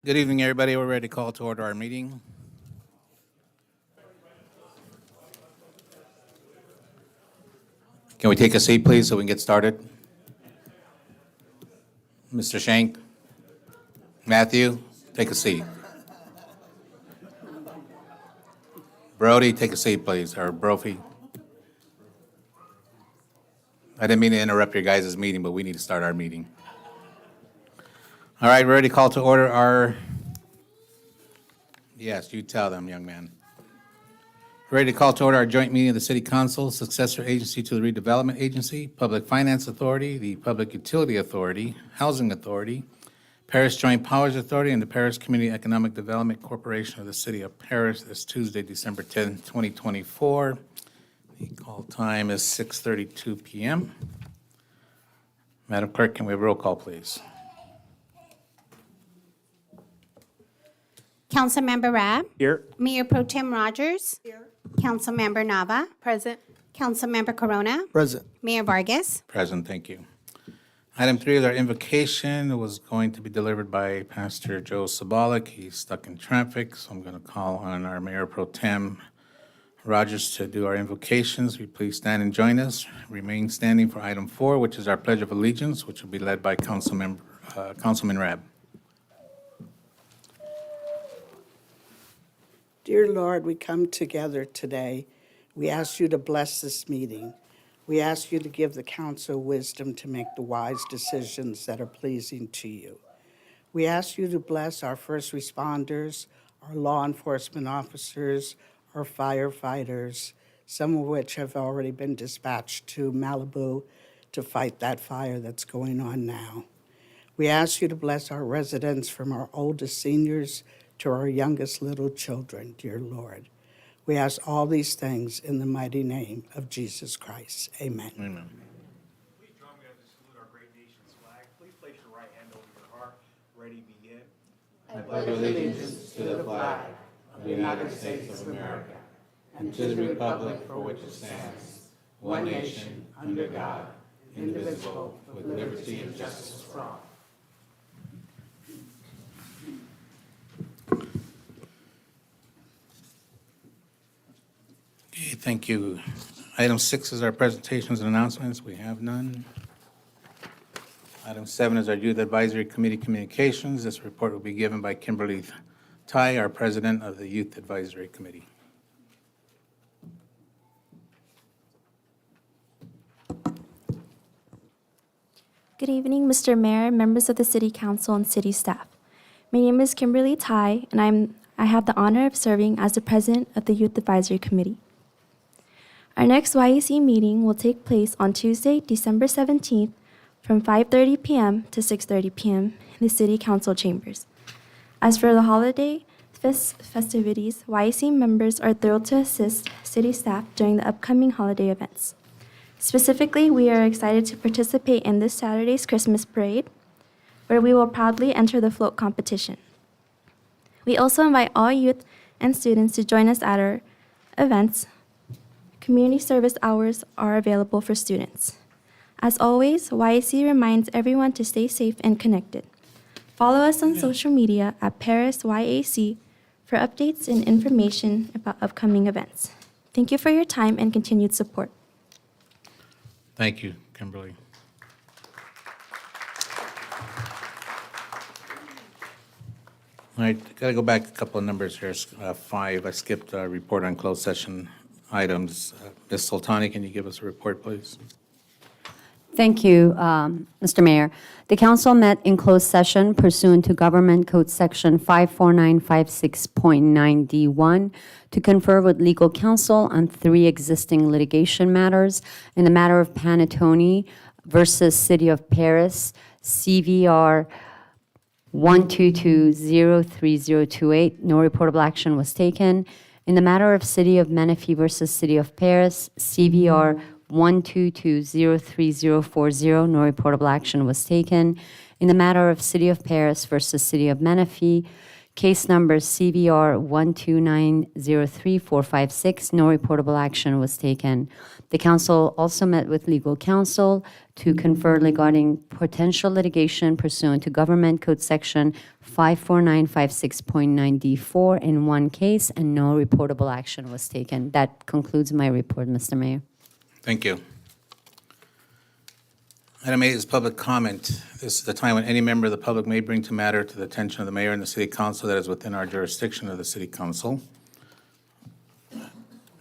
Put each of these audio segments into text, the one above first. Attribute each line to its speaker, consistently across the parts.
Speaker 1: Good evening, everybody. We're ready to call to order our meeting. Can we take a seat, please, so we can get started? Mr. Shank, Matthew, take a seat. Brody, take a seat, please, or Brophy. I didn't mean to interrupt your guys' meeting, but we need to start our meeting. All right, we're ready to call to order our, yes, you tell them, young man. Ready to call to order our joint meeting of the City Council, successor agency to the Redevelopment Agency, Public Finance Authority, the Public Utility Authority, Housing Authority, Paris Joint Powers Authority, and the Paris Community Economic Development Corporation of the City of Paris. This Tuesday, December 10th, 2024. The call time is 6:32 p.m. Madam Clerk, can we have a roll call, please?
Speaker 2: Councilmember Rabb.
Speaker 3: Here.
Speaker 2: Mayor Pro Tem Rogers. Here. Councilmember Nava.
Speaker 4: Present.
Speaker 2: Councilmember Corona.
Speaker 3: Present.
Speaker 2: Mayor Vargas.
Speaker 1: Present, thank you. Item 3 is our invocation. It was going to be delivered by Pastor Joe Sabalik. He's stuck in traffic, so I'm going to call on our Mayor Pro Tem Rogers to do our invocations. Will you please stand and join us? Remain standing for item 4, which is our Pledge of Allegiance, which will be led by Councilman Rabb.
Speaker 5: Dear Lord, we come together today. We ask you to bless this meeting. We ask you to give the council wisdom to make the wise decisions that are pleasing to you. We ask you to bless our first responders, our law enforcement officers, our firefighters, some of which have already been dispatched to Malibu to fight that fire that's going on now. We ask you to bless our residents from our oldest seniors to our youngest little children, dear Lord. We ask all these things in the mighty name of Jesus Christ. Amen.
Speaker 1: Amen.
Speaker 3: Please join me as we salute our great nation's flag. Please place your right hand over your heart. Ready, begin.
Speaker 1: I pledge allegiance to the flag of the United States of America and to the republic for which it stands, one nation, under God, indivisible, with liberty and justice for all. Okay, thank you. Item 6 is our presentations and announcements. We have none. Item 7 is our Youth Advisory Committee communications. This report will be given by Kimberly Tai, our president of the Youth Advisory Committee.
Speaker 6: Good evening, Mr. Mayor, members of the City Council, and City staff. My name is Kimberly Tai, and I have the honor of serving as the president of the Youth Advisory Committee. Our next YEC meeting will take place on Tuesday, December 17th from 5:30 p.m. to 6:30 p.m. in the City Council chambers. As for the holiday festivities, YEC members are thrilled to assist City staff during the upcoming holiday events. Specifically, we are excited to participate in this Saturday's Christmas parade, where we will proudly enter the float competition. We also invite all youth and students to join us at our events. Community service hours are available for students. As always, YEC reminds everyone to stay safe and connected. Follow us on social media at Paris YAC for updates and information about upcoming events. Thank you for your time and continued support.
Speaker 1: Thank you, Kimberly. All right, got to go back a couple of numbers here. 5, I skipped a report on closed session items. Ms. Sultani, can you give us a report, please?
Speaker 7: Thank you, Mr. Mayor. The council met in closed session pursuant to Government Code Section 54956.9D1 to confer with legal counsel on 3 existing litigation matters in the matter of Panettone versus City of Paris, CVR 122-03028. No reportable action was taken. In the matter of City of Menifee versus City of Paris, CVR 122-03040, no reportable action was taken. In the matter of City of Paris versus City of Menifee, Case number CVR 12903-456, no reportable action was taken. The council also met with legal counsel to confer regarding potential litigation pursuant to Government Code Section 54956.9D4 in one case, and no reportable action was taken. That concludes my report, Mr. Mayor.
Speaker 1: Thank you. Item 8 is public comment. This is the time when any member of the public may bring to matter to the attention of the mayor and the city council that is within our jurisdiction of the city council.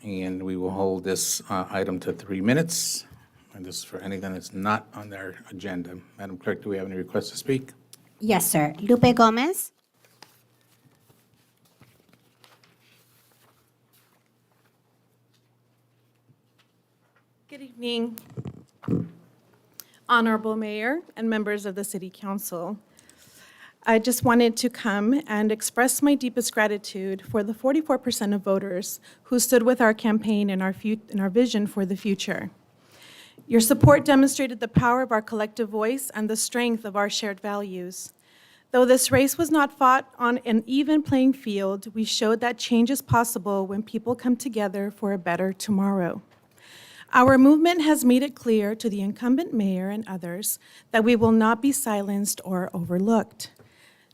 Speaker 1: And we will hold this item to 3 minutes. And this is for anything that's not on their agenda. Madam Clerk, do we have any requests to speak?
Speaker 2: Yes, sir. Lupe Gomez.
Speaker 4: Good evening, Honorable Mayor and members of the City Council. I just wanted to come and express my deepest gratitude for the 44% of voters who stood with our campaign and our vision for the future. Your support demonstrated the power of our collective voice and the strength of our shared values. Though this race was not fought on an even playing field, we showed that change is possible when people come together for a better tomorrow. Our movement has made it clear to the incumbent mayor and others that we will not be silenced or overlooked.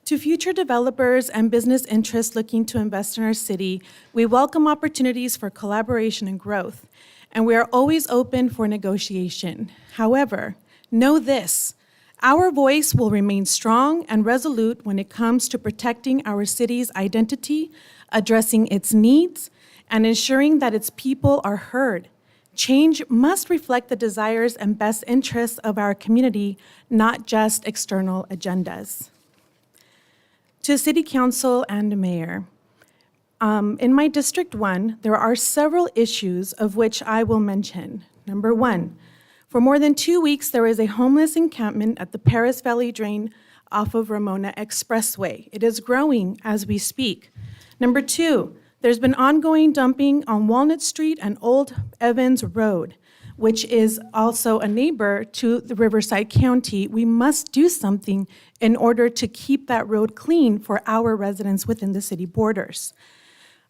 Speaker 4: To future developers and business interests looking to invest in our city, we welcome opportunities for collaboration and growth, and we are always open for negotiation. However, know this: our voice will remain strong and resolute when it comes to protecting our city's identity, addressing its needs, and ensuring that its people are heard. Change must reflect the desires and best interests of our community, not just external agendas. To City Council and Mayor, in my District 1, there are several issues of which I will mention. Number 1, for more than 2 weeks, there is a homeless encampment at the Paris Valley Drain off of Ramona Expressway. It is growing as we speak. Number 2, there's been ongoing dumping on Walnut Street and Old Evans Road, which is also a neighbor to the Riverside County. We must do something in order to keep that road clean for our residents within the city borders.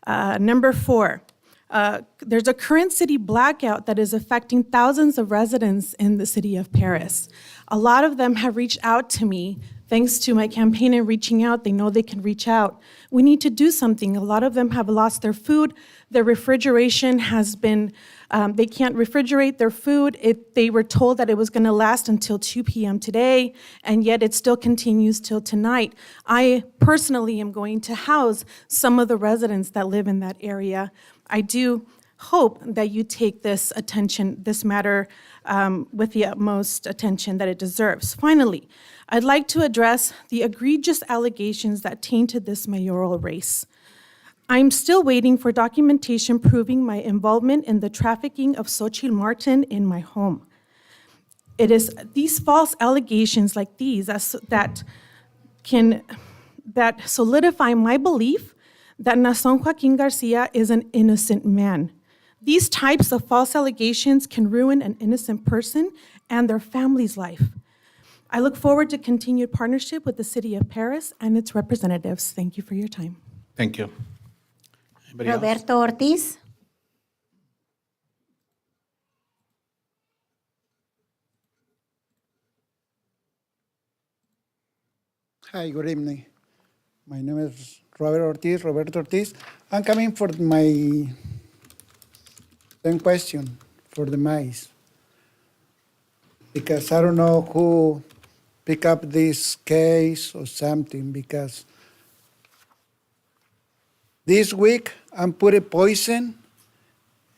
Speaker 4: Number 4, there's a current city blackout that is affecting thousands of residents in the city of Paris. A lot of them have reached out to me. Thanks to my campaign and reaching out, they know they can reach out. We need to do something. A lot of them have lost their food. Their refrigeration has been, they can't refrigerate their food. They were told that it was gonna last until 2 p.m. today, and yet it still continues till tonight. I personally am going to house some of the residents that live in that area. I do hope that you take this matter with the utmost attention that it deserves. Finally, I'd like to address the egregious allegations that tainted this mayoral race. I'm still waiting for documentation proving my involvement in the trafficking of Xochitl Martin in my home. It is these false allegations like these that solidify my belief that Nason Joaquin Garcia is an innocent man. These types of false allegations can ruin an innocent person and their family's life. I look forward to continued partnership with the City of Paris and its representatives. Thank you for your time.
Speaker 1: Thank you. Anybody else?
Speaker 2: Roberto Ortiz.
Speaker 8: Hi, good evening. My name is Roberto Ortiz. I'm coming for my same question for the mice. Because I don't know who pick up this case or something, because this week I'm putting poison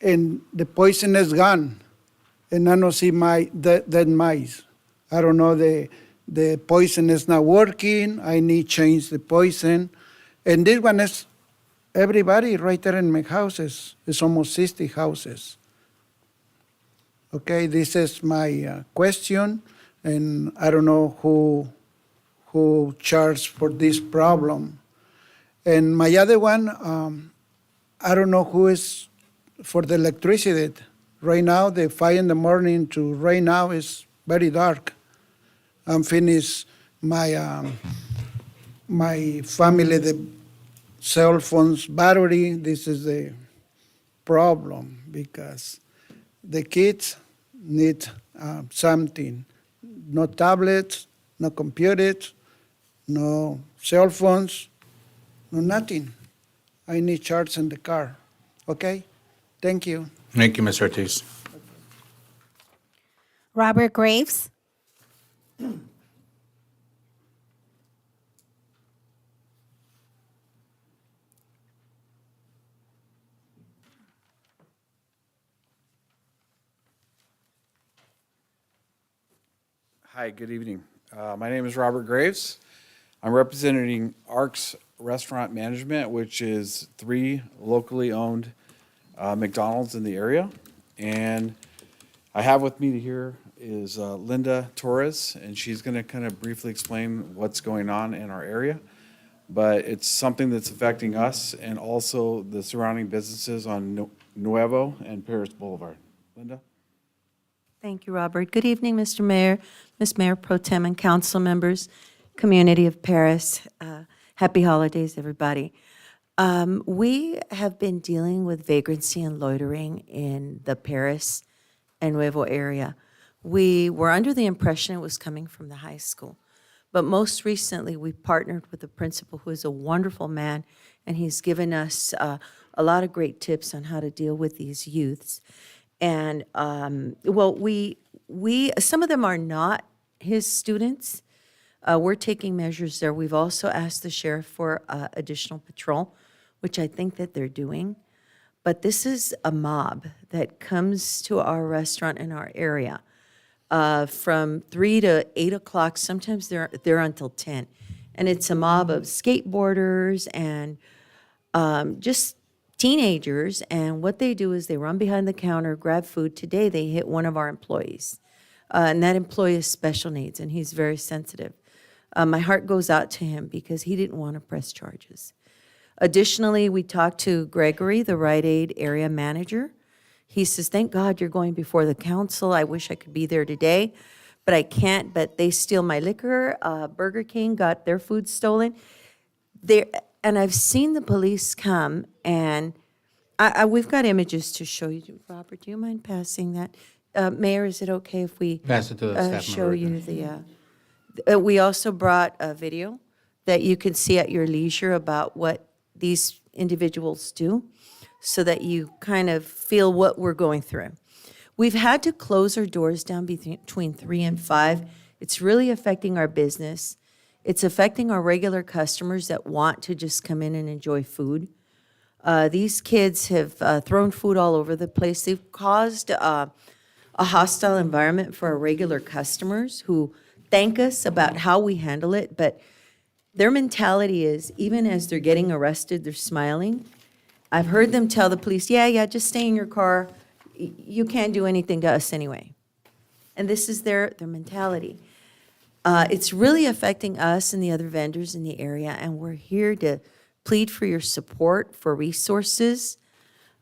Speaker 8: and the poison is gone and I don't see dead mice. I don't know, the poison is not working, I need change the poison. And this one is everybody right there in my houses. It's almost 60 houses. Okay, this is my question, and I don't know who charged for this problem. And my other one, I don't know who is for the electricity. Right now, the 5 in the morning to right now is very dark. I'm finished my family, cell phones battery. This is the problem because the kids need something. No tablets, no computers, no cell phones, no nothing. I need charge in the car. Okay? Thank you.
Speaker 1: Thank you, Ms. Ortiz.
Speaker 2: Robert Graves.
Speaker 9: Hi, good evening. My name is Robert Graves. I'm representing ARCS Restaurant Management, which is 3 locally owned McDonald's in the area. And I have with me here is Linda Torres, and she's going to kind of briefly explain what's going on in our area. But it's something that's affecting us and also the surrounding businesses on Nuevo and Paris Boulevard. Linda?
Speaker 10: Thank you, Robert. Good evening, Mr. Mayor, Ms. Mayor Pro Tem, and council members, community of Paris. Happy holidays, everybody. We have been dealing with vagrancy and loitering in the Paris and Nuevo area. We were under the impression it was coming from the high school. But most recently, we partnered with the principal, who is a wonderful man, and he's given us a lot of great tips on how to deal with these youths. And, well, we some of them are not his students. We're taking measures there. We've also asked the sheriff for additional patrol, which I think that they're doing. But this is a mob that comes to our restaurant in our area from 3 to 8 o'clock. Sometimes they're until 10. And it's a mob of skateboarders and just teenagers, and what they do is they run behind the counter, grab food. Today, they hit one of our employees, and that employee has special needs, and he's very sensitive. My heart goes out to him because he didn't want to press charges. Additionally, we talked to Gregory, the Rite Aid area manager. He says, thank God you're going before the council. I wish I could be there today, but I can't. But they steal my liquor. Burger King got their food stolen. And I've seen the police come, and we've got images to show you. Robert, do you mind passing that? Mayor, is it okay if we
Speaker 1: Pass it to the staff member.
Speaker 10: show you the? We also brought a video that you can see at your leisure about what these individuals do, so that you kind of feel what we're going through. We've had to close our doors down between 3 and 5. It's really affecting our business. It's affecting our regular customers that want to just come in and enjoy food. These kids have thrown food all over the place. They've caused a hostile environment for our regular customers who thank us about how we handle it, but their mentality is, even as they're getting arrested, they're smiling. I've heard them tell the police, yeah, just stay in your car. You can't do anything to us anyway. And this is their mentality. It's really affecting us and the other vendors in the area, and we're here to plead for your support, for resources,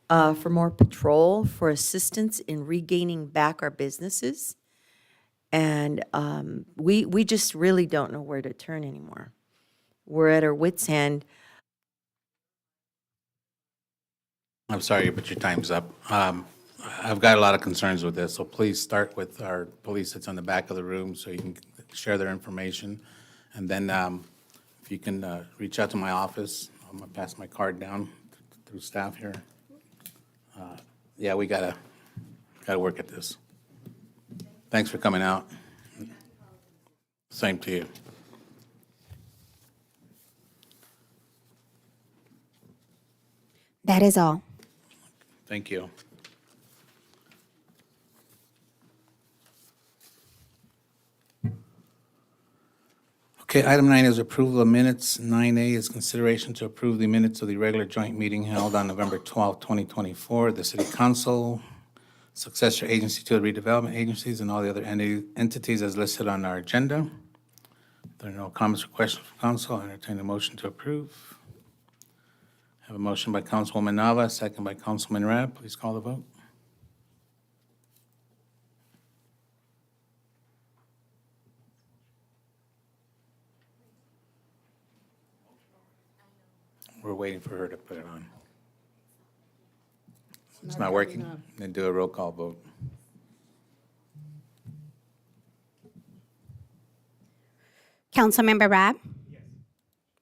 Speaker 10: for more patrol, for assistance in regaining back our businesses. And we just really don't know where to turn anymore. We're at our wits' end.
Speaker 1: I'm sorry, but your time's up. I've got a lot of concerns with this, so please start with our police that's on the back of the room so you can share their information. And then if you can reach out to my office, I'm gonna pass my card down through staff here. Yeah, we gotta work at this. Thanks for coming out. Same to you.
Speaker 2: That is all.
Speaker 1: Thank you. Okay, item 9 is approval of minutes. 9A is consideration to approve the minutes of the regular joint meeting held on November 12, 2024. The city council, successor agency to the redevelopment agencies, and all the other entities as listed on our agenda. If there are no comments or questions from council, I entertain a motion to approve. Have a motion by Councilwoman Nava, second by Councilman Rab. Please call the vote. We're waiting for her to put it on. It's not working? Then do a roll call vote.
Speaker 2: Councilmember Rab?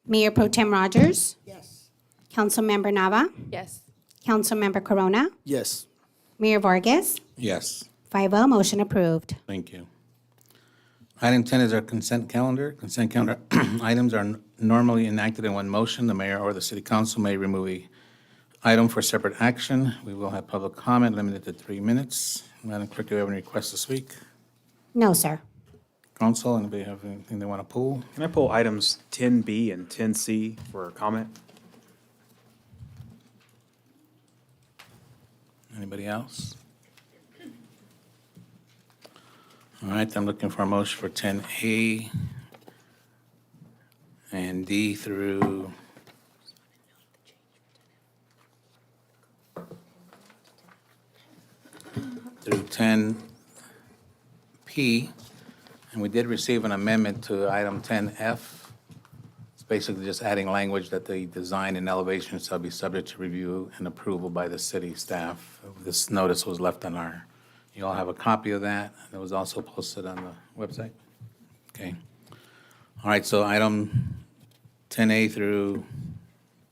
Speaker 2: Mayor Pro Tem Rogers?
Speaker 5: Yes.
Speaker 2: Councilmember Nava?
Speaker 11: Yes.
Speaker 2: Councilmember Corona?
Speaker 8: Yes.
Speaker 2: Mayor Vargas?
Speaker 1: Yes,
Speaker 2: 5-0, motion approved.
Speaker 1: thank you. Item 10 is our consent calendar. Consent calendar items are normally enacted in one motion. The mayor or the city council may remove a item for separate action. We will have public comment limited to 3 minutes. Madam Clerk, do you have any requests to speak?
Speaker 2: No, sir.
Speaker 1: Council, anybody have anything they want to pull?
Speaker 3: Can I pull items 10B and 10C for comment?
Speaker 1: Anybody else? All right, I'm looking for a motion for 10A and D through through 10P. And we did receive an amendment to item 10F. It's basically just adding language that the design and elevation shall be subject to review and approval by the city staff. This notice was left on our, you all have a copy of that. It was also posted on the website. Okay. All right, so item 10A through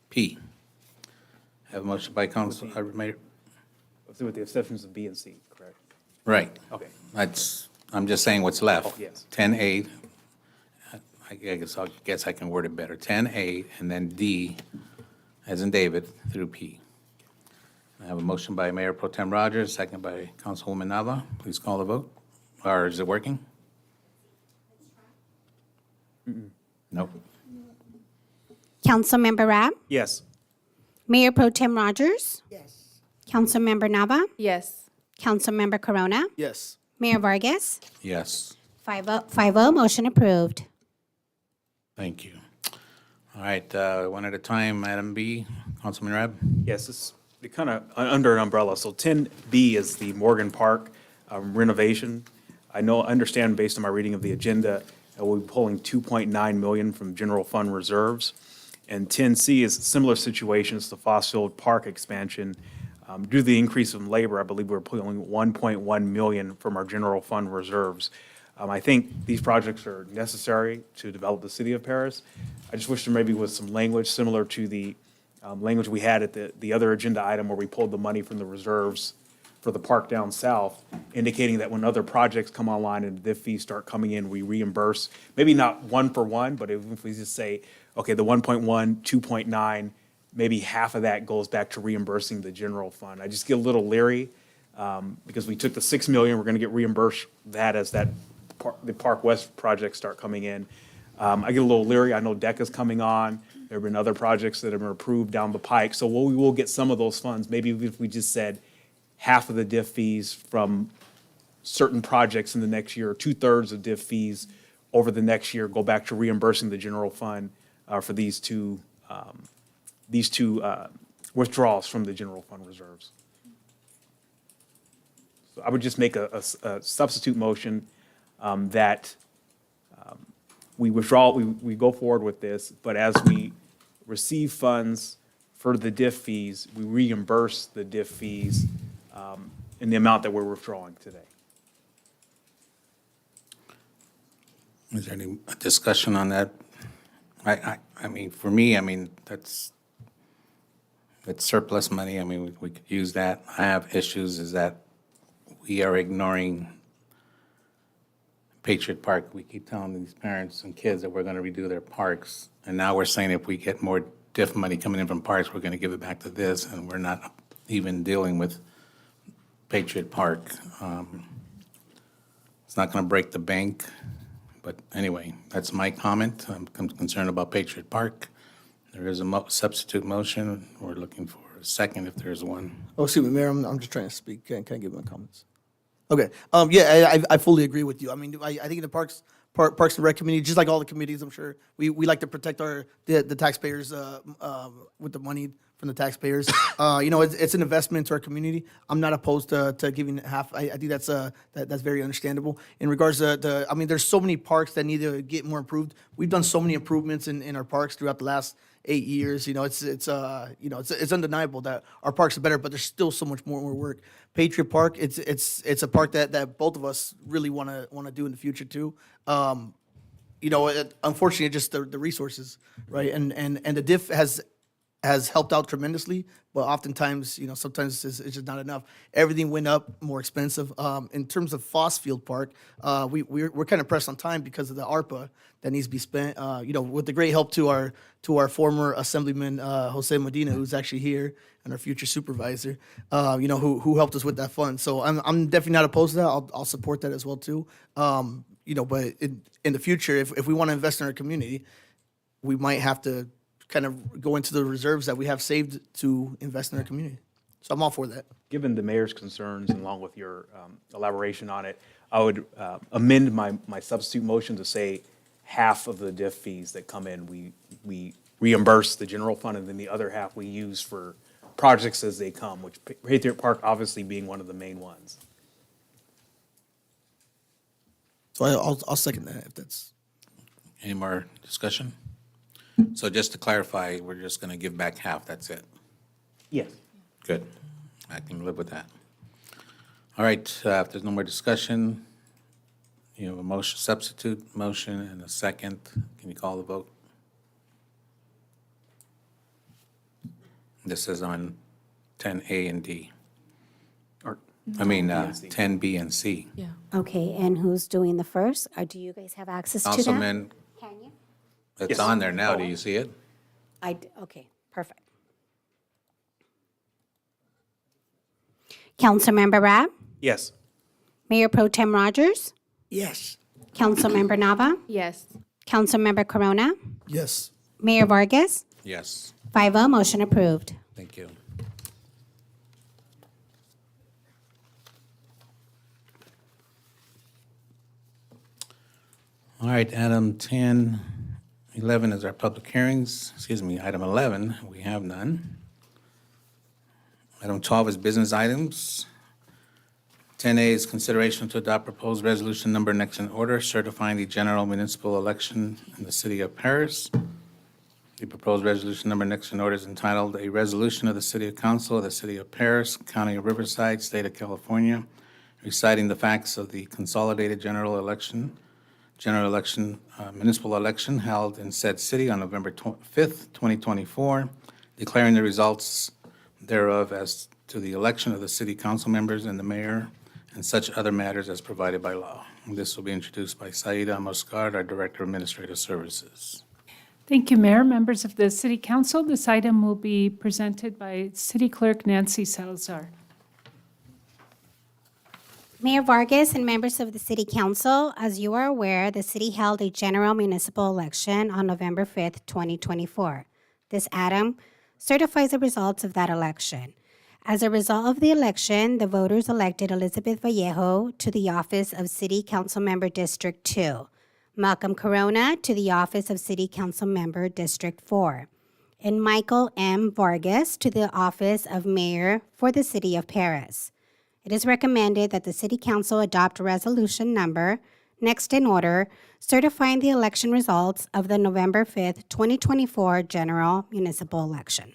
Speaker 1: P. Have a motion by Council, Mayor.
Speaker 3: With the exceptions of B and C, correct?
Speaker 1: Right.
Speaker 3: Okay.
Speaker 1: I'm just saying what's left.
Speaker 3: Oh, yes.
Speaker 1: 10A, I guess I can word it better. 10A and then D, as in David, through P. I have a motion by Mayor Pro Tem Rogers, second by Councilwoman Nava. Please call the vote. Or is it working? Nope.
Speaker 2: Councilmember Rab?
Speaker 3: Yes.
Speaker 2: Mayor Pro Tem Rogers?
Speaker 5: Yes.
Speaker 2: Councilmember Nava?
Speaker 11: Yes.
Speaker 2: Councilmember Corona?
Speaker 8: Yes.
Speaker 2: Mayor Vargas?
Speaker 1: Yes.
Speaker 2: 5-0, motion approved.
Speaker 1: Thank you. All right, one at a time. Item B, Councilman Rab.
Speaker 3: Yes, it's kind of under an umbrella. So 10B is the Morgan Park renovation. I understand based on my reading of the agenda, we'll be pulling 2.9 million from general fund reserves. And 10C is similar situations to Fossfield Park expansion. Due to the increase in labor, I believe we're pulling 1.1 million from our general fund reserves. I think these projects are necessary to develop the city of Paris. I just wish there maybe was some language similar to the language we had at the other agenda item where we pulled the money from the reserves for the park down south, indicating that when other projects come online and the fees start coming in, we reimburse, maybe not one for one, but if we just say, okay, the 1.1, 2.9, maybe half of that goes back to reimbursing the general fund. I just get a little leery because we took the 6 million, we're going to get reimbursed that as the Park West projects start coming in. I get a little leery. I know DECA's coming on. There have been other projects that have been approved down the pike. So we will get some of those funds. Maybe if we just said half of the DIF fees from certain projects in the next year, or 2/3 of DIF fees over the next year go back to reimbursing the general fund for these two withdrawals from the general fund reserves. So I would just make a substitute motion that we withdraw, we go forward with this, but as we receive funds for the DIF fees, we reimburse the DIF fees in the amount that we're withdrawing today.
Speaker 1: Is there any discussion on that? I mean, for me, I mean, it's surplus money. I mean, we could use that. I have issues is that we are ignoring Patriot Park. We keep telling these parents and kids that we're going to redo their parks. And now we're saying if we get more DIF money coming in from parks, we're going to give it back to this, and we're not even dealing with Patriot Park. It's not going to break the bank. But anyway, that's my comment. I'm concerned about Patriot Park. There is a substitute motion. We're looking for a second if there's one.
Speaker 12: Oh, excuse me, Mayor, I'm just trying to speak. Can I give my comments? Okay, yeah, I fully agree with you. I mean, I think in the Parks and Rec Committee, just like all the committees, I'm sure, we like to protect the taxpayers with the money from the taxpayers. It's an investment to our community. I'm not opposed to giving half. I think that's very understandable. In regards to, I mean, there's so many parks that need to get more improved. We've done so many improvements in our parks throughout the last 8 years. You know, it's undeniable that our parks are better, but there's still so much more work. Patriot Park, it's a park that both of us really want to do in the future too. You know, unfortunately, just the resources, right? And the diff has helped out tremendously, but oftentimes, you know, sometimes it's just not enough. Everything went up, more expensive. In terms of Fossfield Park, we're kind of pressed on time because of the ARPA that needs to be spent. You know, with the great help to our former Assemblyman Jose Medina, who's actually here, and our future supervisor, you know, who helped us with that fund. So I'm definitely not opposed to that. I'll support that as well too. You know, but in the future, if we want to invest in our community, we might have to kind of go into the reserves that we have saved to invest in our community. So I'm all for that.
Speaker 3: Given the mayor's concerns and along with your elaboration on it, I would amend my substitute motion to say half of the diff fees that come in, we reimburse the general fund, and then the other half we use for projects as they come, which Patriot Park obviously being one of the main ones.
Speaker 12: So I'll second that if that's.
Speaker 1: Any more discussion? So just to clarify, we're just going to give back half, that's it?
Speaker 3: Yes.
Speaker 1: Good. I can live with that. All right, if there's no more discussion, you have a motion, substitute motion, and a second. Can you call the vote? This is on 10A and D.
Speaker 3: Or,
Speaker 1: I mean,
Speaker 3: and C.
Speaker 1: 10B and C.
Speaker 2: Okay, and who's doing the first? Or do you guys have access to that?
Speaker 1: Councilman,
Speaker 2: Can you?
Speaker 1: it's
Speaker 3: Yes.
Speaker 1: on there now. Do you see it?
Speaker 2: Okay, perfect. Councilmember Rabb,
Speaker 3: Yes.
Speaker 2: Mayor Pro Tem Rogers,
Speaker 5: Yes.
Speaker 2: Councilmember Nava,
Speaker 6: Yes.
Speaker 2: Councilmember Corona,
Speaker 12: Yes.
Speaker 2: Mayor Vargas,
Speaker 1: Yes.
Speaker 2: 5-0, motion approved.
Speaker 1: Thank you. All right, item 10, 11 is our public hearings. Excuse me, item 11, we have none. Item 12 is business items. 10A is consideration to adopt proposed resolution number next in order certifying the general municipal election in the city of Paris. The proposed resolution number next in order is entitled, "A Resolution of the City Council of the City of Paris, County of Riverside, State of California, reciting the facts of the consolidated general election municipal election held in said city on November 5th, 2024, declaring the results thereof as to the election of the city council members and the mayor, and such other matters as provided by law." This will be introduced by Saida Moscard, our Director of Administrative Services.
Speaker 11: Thank you, Mayor. Members of the City Council, this item will be presented by City Clerk Nancy Salazar.
Speaker 2: Mayor Vargas and members of the City Council, as you are aware, the city held a general municipal election on November 5th, 2024. This item certifies the results of that election. As a result of the election, the voters elected Elizabeth Vallejo to the office of City Council Member District 2, Malcolm Corona to the office of City Council Member District 4, and Michael M. Vargas to the office of Mayor for the City of Paris. It is recommended that the City Council adopt resolution number next in order certifying the election results of the November 5th, 2024 general municipal election.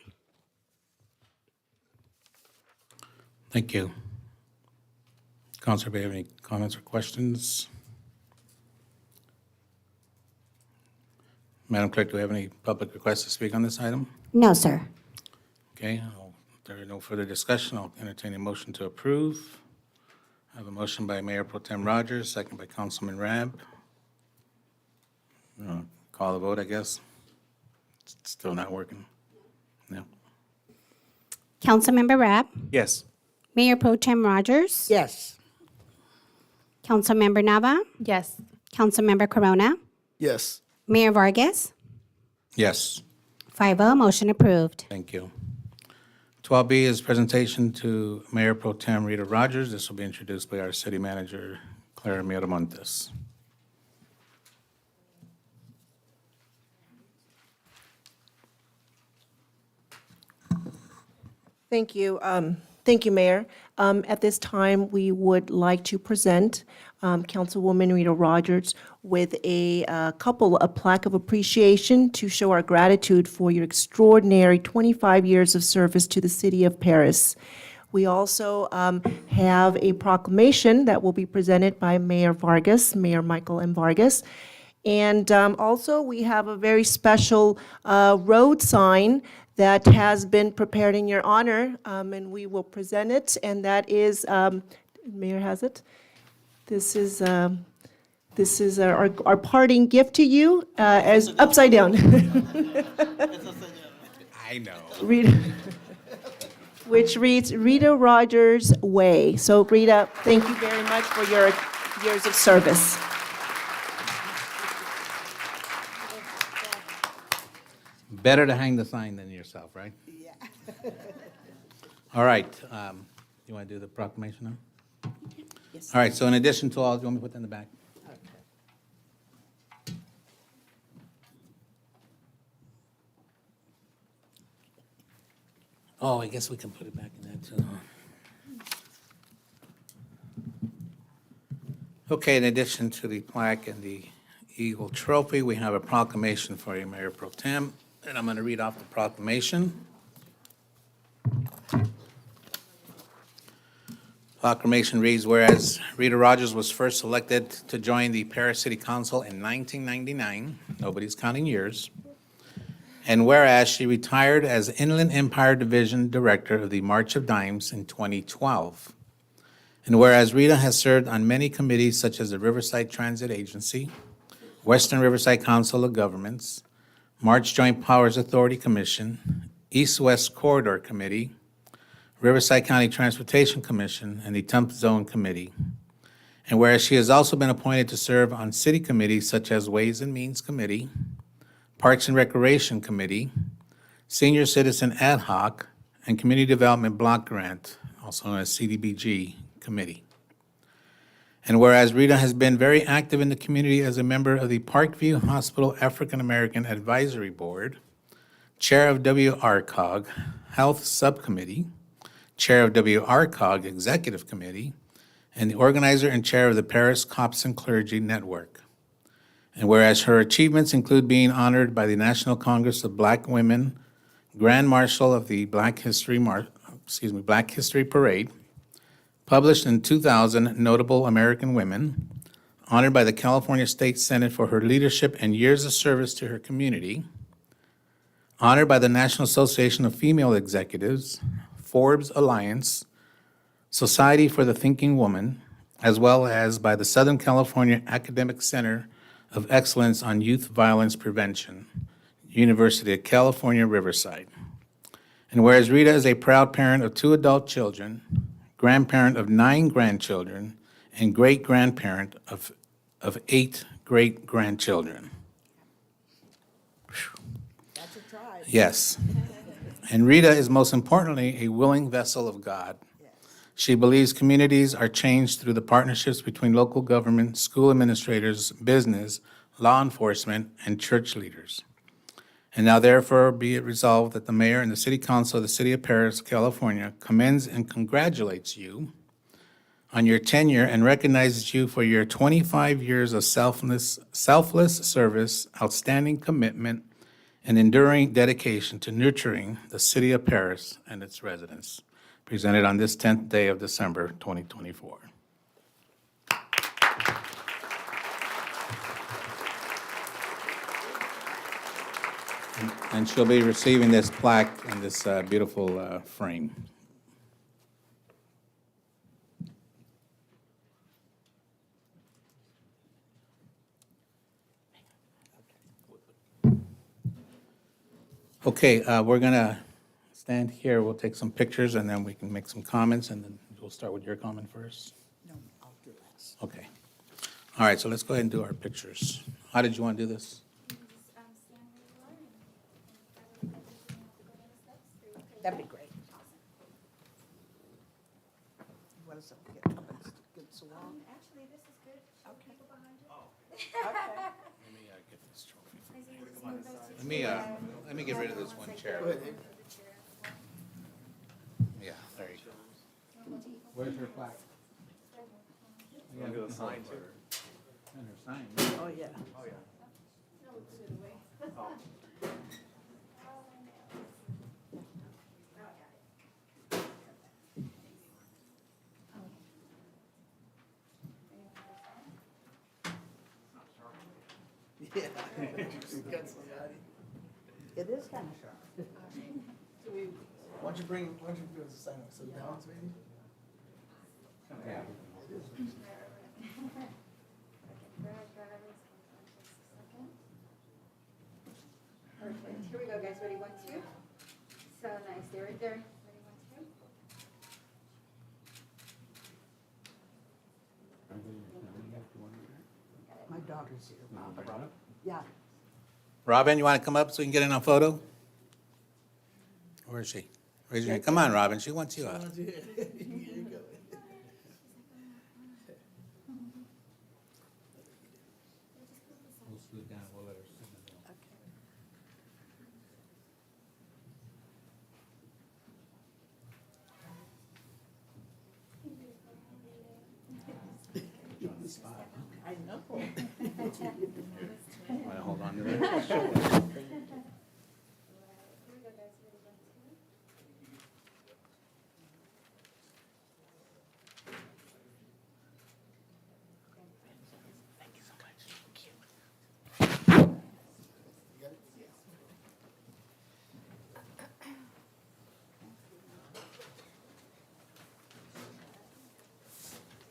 Speaker 1: Thank you. Councilor, do you have any comments or questions? Madam Clerk, do we have any public requests to speak on this item?
Speaker 2: No, sir.
Speaker 1: Okay, if there are no further discussion, I'll entertain a motion to approve. I have a motion by Mayor Pro Tem Rogers, second by Councilman Rabb. Call the vote, I guess. It's still not working. No.
Speaker 2: Councilmember Rabb,
Speaker 3: Yes.
Speaker 2: Mayor Pro Tem Rogers,
Speaker 5: Yes.
Speaker 2: Councilmember Nava,
Speaker 6: Yes.
Speaker 2: Councilmember Corona,
Speaker 12: Yes.
Speaker 2: Mayor Vargas,
Speaker 1: Yes.
Speaker 2: 5-0, motion approved.
Speaker 1: Thank you. 12B is presentation to Mayor Pro Tem Rita Rogers. This will be introduced by our city manager, Clara Miramontes.
Speaker 13: Thank you. Thank you, Mayor. At this time, we would like to present Councilwoman Rita Rogers with a plaque of appreciation to show our gratitude for your extraordinary 25 years of service to the city of Paris. We also have a proclamation that will be presented by Mayor Vargas, Mayor Michael M. Vargas. And also, we have a very special road sign that has been prepared in your honor, and we will present it. And that is, Mayor has it. This is our parting gift to you, as upside down.
Speaker 1: I know.
Speaker 13: Which reads Rita Rogers Way. So Rita, thank you very much for your years of service.
Speaker 1: Better to hang the sign than yourself, right? Yeah. All right, you want to do the proclamation now?
Speaker 13: Yes.
Speaker 1: All right, so in addition to all, do you want me to put that in the back? Oh, I guess we can put it back in that too. Huh? Okay, in addition to the plaque and the Eagle Trophy, we have a proclamation for you, Mayor Pro Tem, and I'm going to read off the proclamation. Proclamation reads, whereas Rita Rogers was first elected to join the Paris City Council in 1999, nobody's counting years, and whereas she retired as Inland Empire Division Director of the March of Dimes in 2012, and whereas Rita has served on many committees such as the Riverside Transit Agency, Western Riverside Council of Governments, March Joint Powers Authority Commission, East-West Corridor Committee, Riverside County Transportation Commission, and the 10th Zone Committee. And whereas she has also been appointed to serve on city committees such as Ways and Means Committee, Parks and Recreation Committee, Senior Citizen Ad Hoc, and Community Development Block Grant, also known as CDBG Committee. And whereas Rita has been very active in the community as a member of the Parkview Hospital African American Advisory Board, Chair of WRCOG Health Subcommittee, Chair of WRCOG Executive Committee, and the organizer and chair of the Paris Cops and Clergy Network. And whereas her achievements include being honored by the National Congress of Black Women, Grand Marshal of the Black History Parade, published in 2000 Notable American Women, honored by the California State Senate for her leadership and years of service to her community, honored by the National Association of Female Executives, Forbes Alliance, Society for the Thinking Woman, as well as by the Southern California Academic Center of Excellence on Youth Violence Prevention, University of California, Riverside. And whereas Rita is a proud parent of 2 adult children, grandparent of 9 grandchildren, and great-grandparent of 8 great-grandchildren.
Speaker 5: That's a try.
Speaker 1: Yes. And Rita is most importantly a willing vessel of God. She believes communities are changed through the partnerships between local government, school administrators, business, law enforcement, and church leaders. And now therefore be it resolved that the mayor and the city council of the city of Paris, California, commends and congratulates you on your tenure and recognizes you for your 25 years of selfless service, outstanding commitment, and enduring dedication to nurturing the city of Paris and its residents. Presented on this 10th day of December, 2024. And she'll be receiving this plaque in this beautiful frame. Okay, we're gonna stand here, we'll take some pictures, and then we can make some comments, and then we'll start with your comment first.
Speaker 5: No, I'll do last.
Speaker 1: Okay. All right, so let's go ahead and do our pictures. How did you want to do this?
Speaker 5: That'd be great. You want us to get up against the wall?
Speaker 2: Actually, this is good.
Speaker 5: Okay.
Speaker 2: People behind you.
Speaker 1: Let me get this trophy. Let me get rid of this one chair. Yeah, there you go. Where's her plaque?
Speaker 3: Do a sign too.
Speaker 1: And her sign.
Speaker 5: Oh, yeah.
Speaker 3: Oh, yeah.
Speaker 5: It is kind of sharp.
Speaker 12: Why don't you give us a sign up, so balance maybe?
Speaker 2: Perfect. Here we go, guys. Ready, 1, 2. So nice. Stay right there. Ready, 1, 2.
Speaker 5: My daughter's here, Papa. Yeah.
Speaker 1: Robin, you want to come up so we can get in a photo? Where is she? Raise your hand. Come on, Robin, she wants you up.
Speaker 5: I know.
Speaker 1: Want to hold on to that?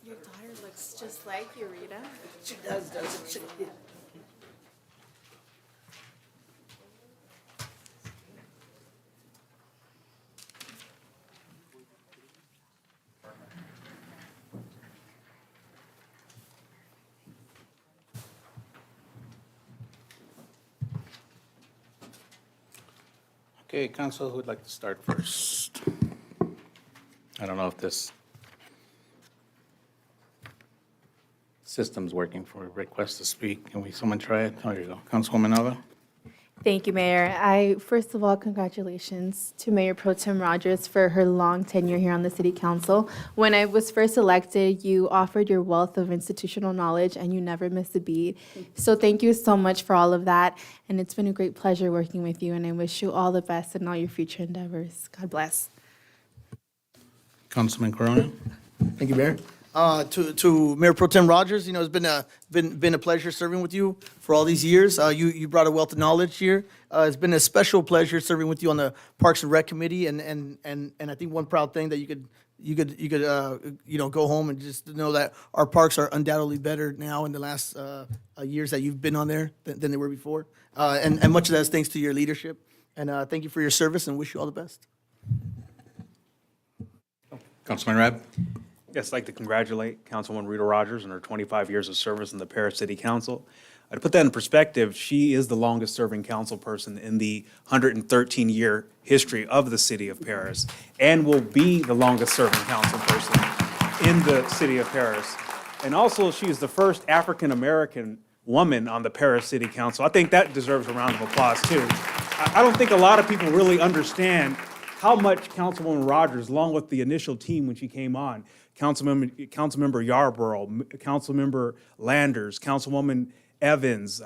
Speaker 4: Your daughter looks just like you, Rita.
Speaker 5: She does, doesn't she?
Speaker 1: Okay, council, who'd like to start first? I don't know if this system's working for request to speak. Can someone try it? Oh, there you go. Councilwoman Nova?
Speaker 14: Thank you, Mayor. First of all, congratulations to Mayor Pro Tem Rogers for her long tenure here on the City Council. When I was first elected, you offered your wealth of institutional knowledge and you never missed a beat. So thank you so much for all of that. And it's been a great pleasure working with you, and I wish you all the best in all your future endeavors. God bless.
Speaker 1: Councilman Corona?
Speaker 12: Thank you, Mayor. To Mayor Pro Tem Rogers, it's been a pleasure serving with you for all these years. You brought a wealth of knowledge here. It's been a special pleasure serving with you on the Parks and Rec Committee, and I think one proud thing that you could go home and just know that our parks are undoubtedly better now in the last years that you've been on there than they were before, and much of that is thanks to your leadership. And thank you for your service, and wish you all the best.
Speaker 1: Councilman Rab?
Speaker 3: Yes, I'd like to congratulate Councilwoman Rita Rogers on her 25 years of service in the Paris City Council. To put that in perspective, she is the longest-serving council person in the 113-year history of the city of Paris, and will be the longest-serving council person in the city of Paris. And also, she is the first African-American woman on the Paris City Council. I think that deserves a round of applause, too. I don't think a lot of people really understand how much Councilwoman Rogers, along with the initial team when she came on, Councilmember Yarborough, Councilmember Landers, Councilwoman Evans,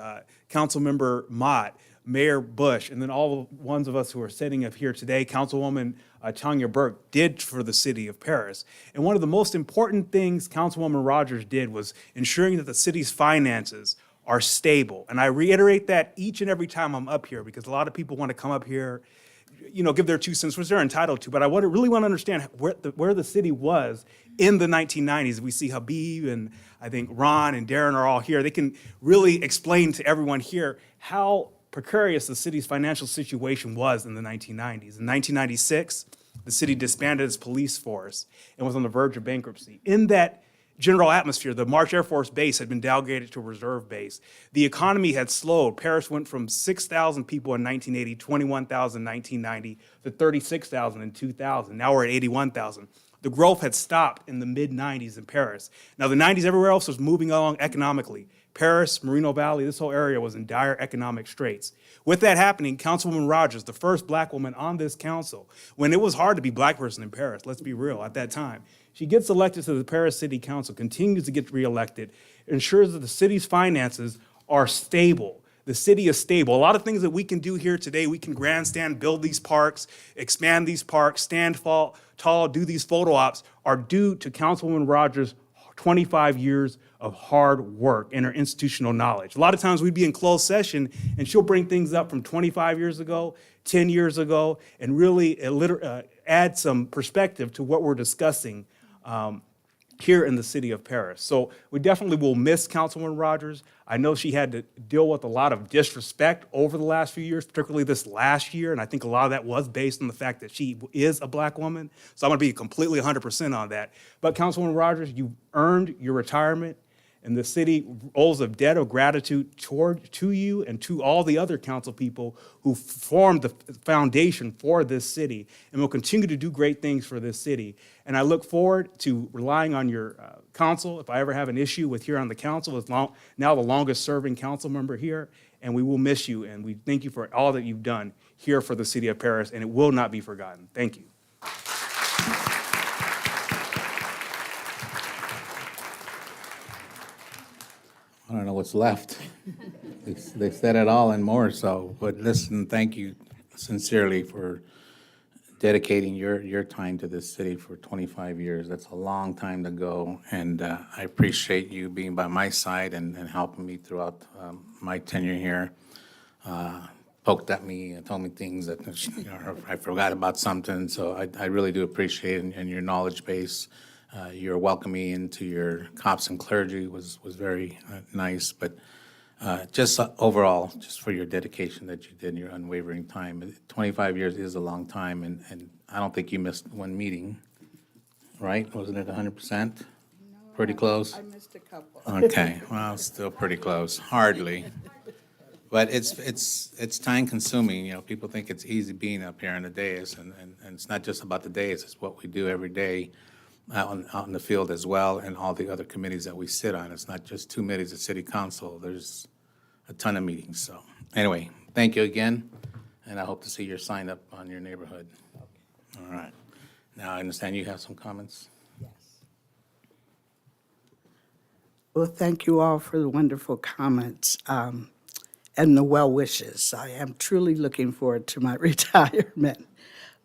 Speaker 3: Councilmember Mott, Mayor Bush, and then all the ones of us who are sitting up here today, Councilwoman Tanya Burke, did for the city of Paris. And one of the most important things Councilwoman Rogers did was ensuring that the city's finances are stable. And I reiterate that each and every time I'm up here, because a lot of people want to come up here, give their 2 cents, which they're entitled to. But I really want to understand where the city was in the 1990s. We see Habib and I think Ron and Darren are all here. They can really explain to everyone here how precarious the city's financial situation was in the 1990s. In 1996, the city disbanded its police force and was on the verge of bankruptcy. In that general atmosphere, the March Air Force Base had been downgraded to a reserve base. The economy had slowed. Paris went from 6,000 people in 1980, 21,000 in 1990, to 36,000 in 2000. Now we're at 81,000. The growth had stopped in the mid-'90s in Paris. Now, the '90s everywhere else was moving along economically. Paris, Moreno Valley, this whole area was in dire economic straits. With that happening, Councilwoman Rogers, the first black woman on this council, when it was hard to be a black person in Paris, let's be real, at that time, she gets elected to the Paris City Council, continues to get reelected, ensures that the city's finances are stable. The city is stable. A lot of things that we can do here today, we can grandstand, build these parks, expand these parks, stand tall, do these photo ops, are due to Councilwoman Rogers' 25 years of hard work and her institutional knowledge. A lot of times we'd be in closed session and she'll bring things up from 25 years ago, 10 years ago, and really add some perspective to what we're discussing here in the city of Paris. So we definitely will miss Councilwoman Rogers. I know she had to deal with a lot of disrespect over the last few years, particularly this last year, and I think a lot of that was based on the fact that she is a black woman. So I'm gonna be completely 100% on that. But Councilwoman Rogers, you earned your retirement, and the city owes a debt of gratitude to you and to all the other council people who formed the foundation for this city and will continue to do great things for this city. And I look forward to relying on your council if I ever have an issue with here on the council. It's now the longest serving council member here, and we will miss you. And we thank you for all that you've done here for the city of Paris, and it will not be forgotten. Thank you.
Speaker 1: I don't know what's left. They said it all and more so, but listen, thank you sincerely for dedicating your time to this city for 25 years. That's a long time to go, and I appreciate you being by my side and helping me throughout my tenure here. Poked at me and told me things that I forgot about something, so I really do appreciate it, and your knowledge base. Your welcoming into your cops and clergy was very nice, but just overall, just for your dedication that you did and your unwavering time. 25 years is a long time, and I don't think you missed one meeting, right? Wasn't it 100%? Pretty close?
Speaker 5: I missed a couple.
Speaker 1: Okay, well, still pretty close, hardly. But it's time consuming, people think it's easy being up here on the dais, and it's not just about the dais, it's what we do every day out in the field as well, and all the other committees that we sit on. It's not just 2 committees at City Council. There's a ton of meetings. So anyway, thank you again, and I hope to see your sign up on your neighborhood. All right. Now, I understand you have some comments.
Speaker 5: Yes. Well, thank you all for the wonderful comments and the well wishes. I am truly looking forward to my retirement.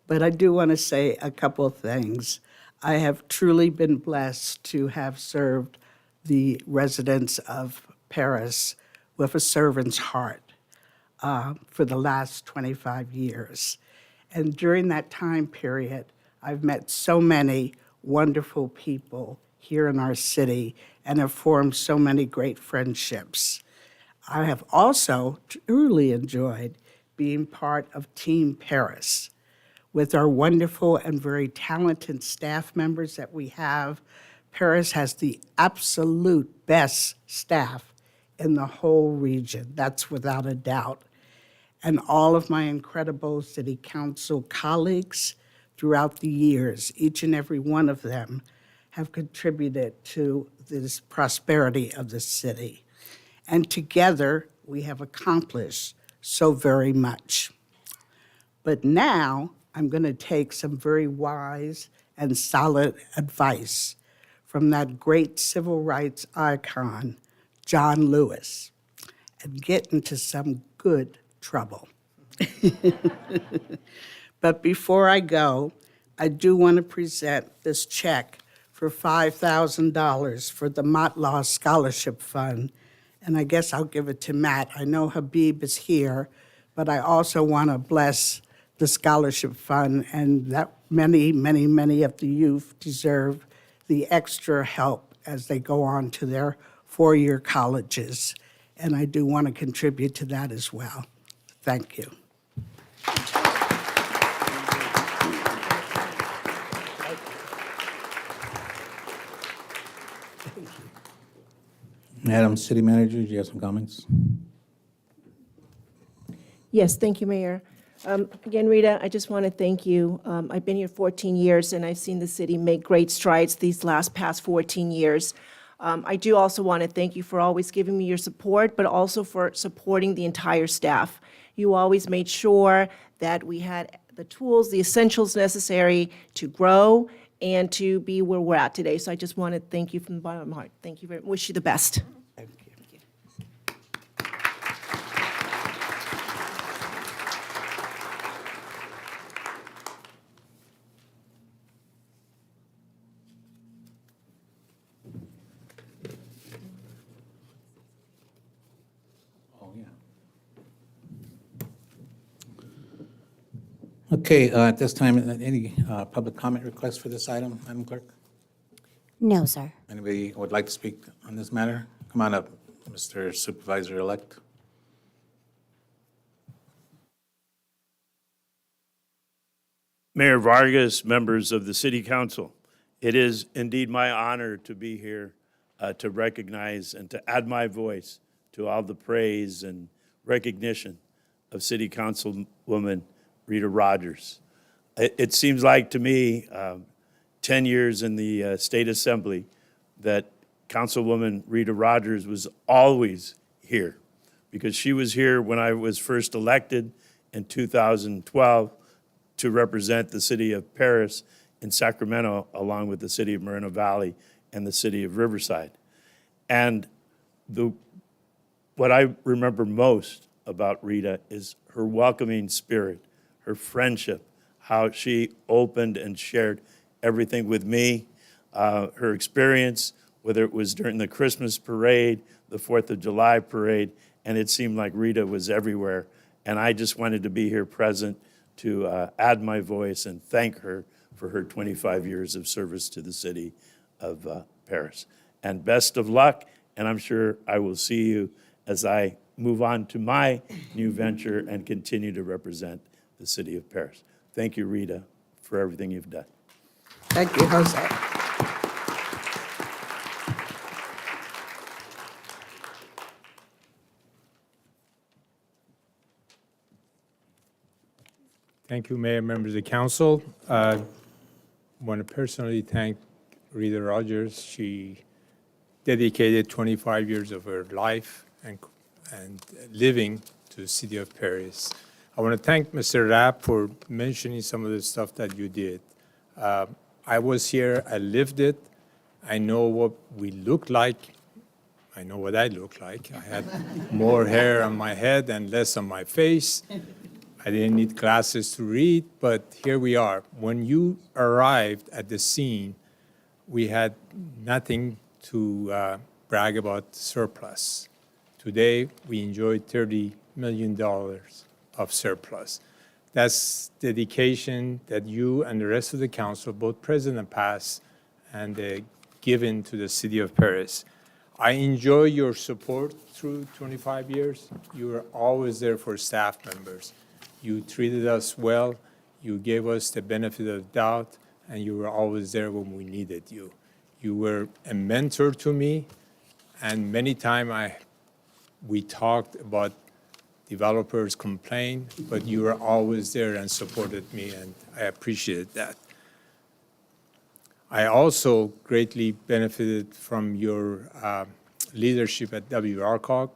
Speaker 5: But I do want to say a couple of things. I have truly been blessed to have served the residents of Paris with a servant's heart for the last 25 years. And during that time period, I've met so many wonderful people here in our city and have formed so many great friendships. I have also truly enjoyed being part of Team Paris. With our wonderful and very talented staff members that we have, Paris has the absolute best staff in the whole region. That's without a doubt. And all of my incredible city council colleagues throughout the years, each and every one of them have contributed to this prosperity of the city. And together, we have accomplished so very much. But now, I'm going to take some very wise and solid advice from that great civil rights icon, John Lewis, and get into some good trouble. But before I go, I do want to present this check for $5,000 for the Mott Law Scholarship Fund, and I guess I'll give it to Matt. I know Habib is here, but I also want to bless the scholarship fund, and that many, many, many of the youth deserve the extra help as they go on to their 4-year colleges. And I do want to contribute to that as well. Thank you.
Speaker 1: Madam City Manager, do you have some comments?
Speaker 13: Yes, thank you, Mayor. Again, Rita, I just want to thank you. I've been here 14 years, and I've seen the city make great strides these past 14 years. I do also want to thank you for always giving me your support, but also for supporting the entire staff. You always made sure that we had the tools, the essentials necessary to grow and to be where we're at today. So I just want to thank you from the bottom of my heart. Thank you very much. Wish you the best.
Speaker 1: Oh, yeah. Okay, at this time, any public comment requests for this item, Madam Clerk?
Speaker 2: No, sir.
Speaker 1: Anybody would like to speak on this matter? Come on up, Mr. Supervisor-elect.
Speaker 15: Mayor Vargas, members of the City Council, it is indeed my honor to be here to recognize and to add my voice to all the praise and recognition of City Councilwoman Rita Rogers. It seems like to me, 10 years in the State Assembly, that Councilwoman Rita Rogers was always here, because she was here when I was first elected in 2012 to represent the city of Paris in Sacramento, along with the city of Moreno Valley and the city of Riverside. And what I remember most about Rita is her welcoming spirit, her friendship, how she opened and shared everything with me, her experience, whether it was during the Christmas parade, the 4th of July parade, and it seemed like Rita was everywhere. And I just wanted to be here present to add my voice and thank her for her 25 years of service to the city of Paris. And best of luck, and I'm sure I will see you as I move on to my new venture and continue to represent the city of Paris. Thank you, Rita, for everything you've done.
Speaker 5: Thank you, Jose.
Speaker 16: Thank you, Mayor, members of the council. I want to personally thank Rita Rogers. She dedicated 25 years of her life and living to the city of Paris. I want to thank Mr. Rapp for mentioning some of the stuff that you did. I was here, I lived it. I know what we look like. I know what I look like. I had more hair on my head and less on my face. I didn't need glasses to read, but here we are. When you arrived at the scene, we had nothing to brag about surplus. Today, we enjoy $30 million of surplus. That's dedication that you and the rest of the council, both present and past, and given to the city of Paris. I enjoy your support through 25 years. You were always there for staff members. You treated us well, you gave us the benefit of the doubt, and you were always there when we needed you. You were a mentor to me, and many times we talked about developers complain, but you were always there and supported me, and I appreciate that. I also greatly benefited from your leadership at WRCOG.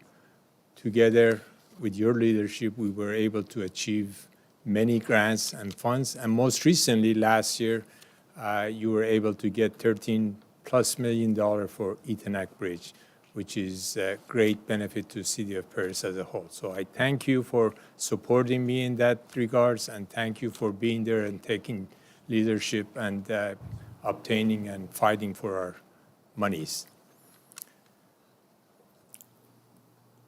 Speaker 16: Together with your leadership, we were able to achieve many grants and funds, and most recently, last year, you were able to get $13+ million for Etenac Bridge, which is a great benefit to the city of Paris as a whole. So I thank you for supporting me in that regards, and thank you for being there and taking leadership and obtaining and fighting for our monies.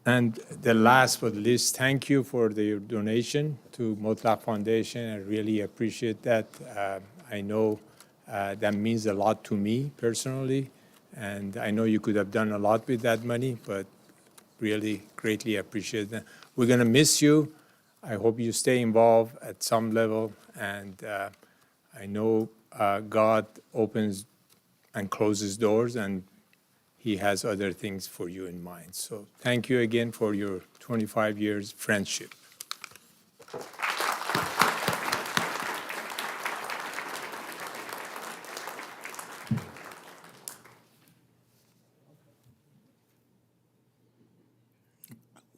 Speaker 16: And the last but least, thank you for the donation to Motlaq Foundation. I really appreciate that. I know that means a lot to me personally, and I know you could have done a lot with that money, but really greatly appreciate that. We're going to miss you. I hope you stay involved at some level, and I know God opens and closes doors, and He has other things for you in mind. So thank you again for your 25 years friendship.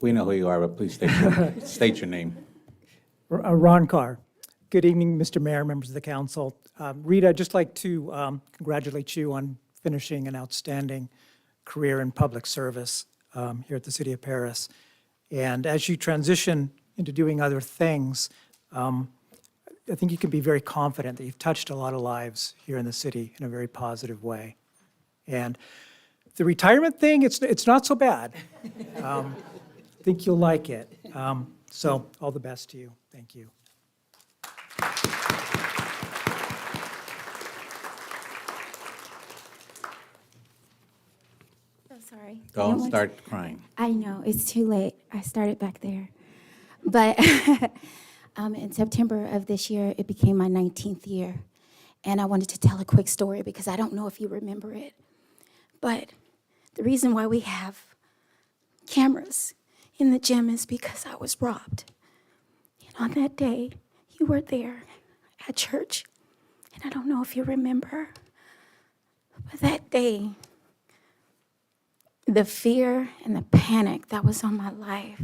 Speaker 1: We know who you are, but please state your name.
Speaker 17: Ron Carr. Good evening, Mr. Mayor, members of the council. Rita, I'd just like to congratulate you on finishing an outstanding career in public service here at the City of Paris. And as you transition into doing other things, I think you can be very confident that you've touched a lot of lives here in the city in a very positive way. And the retirement thing, it's not so bad. I think you'll like it. So all the best to you. Thank you.
Speaker 18: So sorry.
Speaker 1: Don't start crying.
Speaker 18: I know, it's too late. I started back there. But in September of this year, it became my 19th year. And I wanted to tell a quick story because I don't know if you remember it. But the reason why we have cameras in the gym is because I was robbed. And on that day, you were there at church. And I don't know if you remember. But that day, the fear and the panic that was on my life,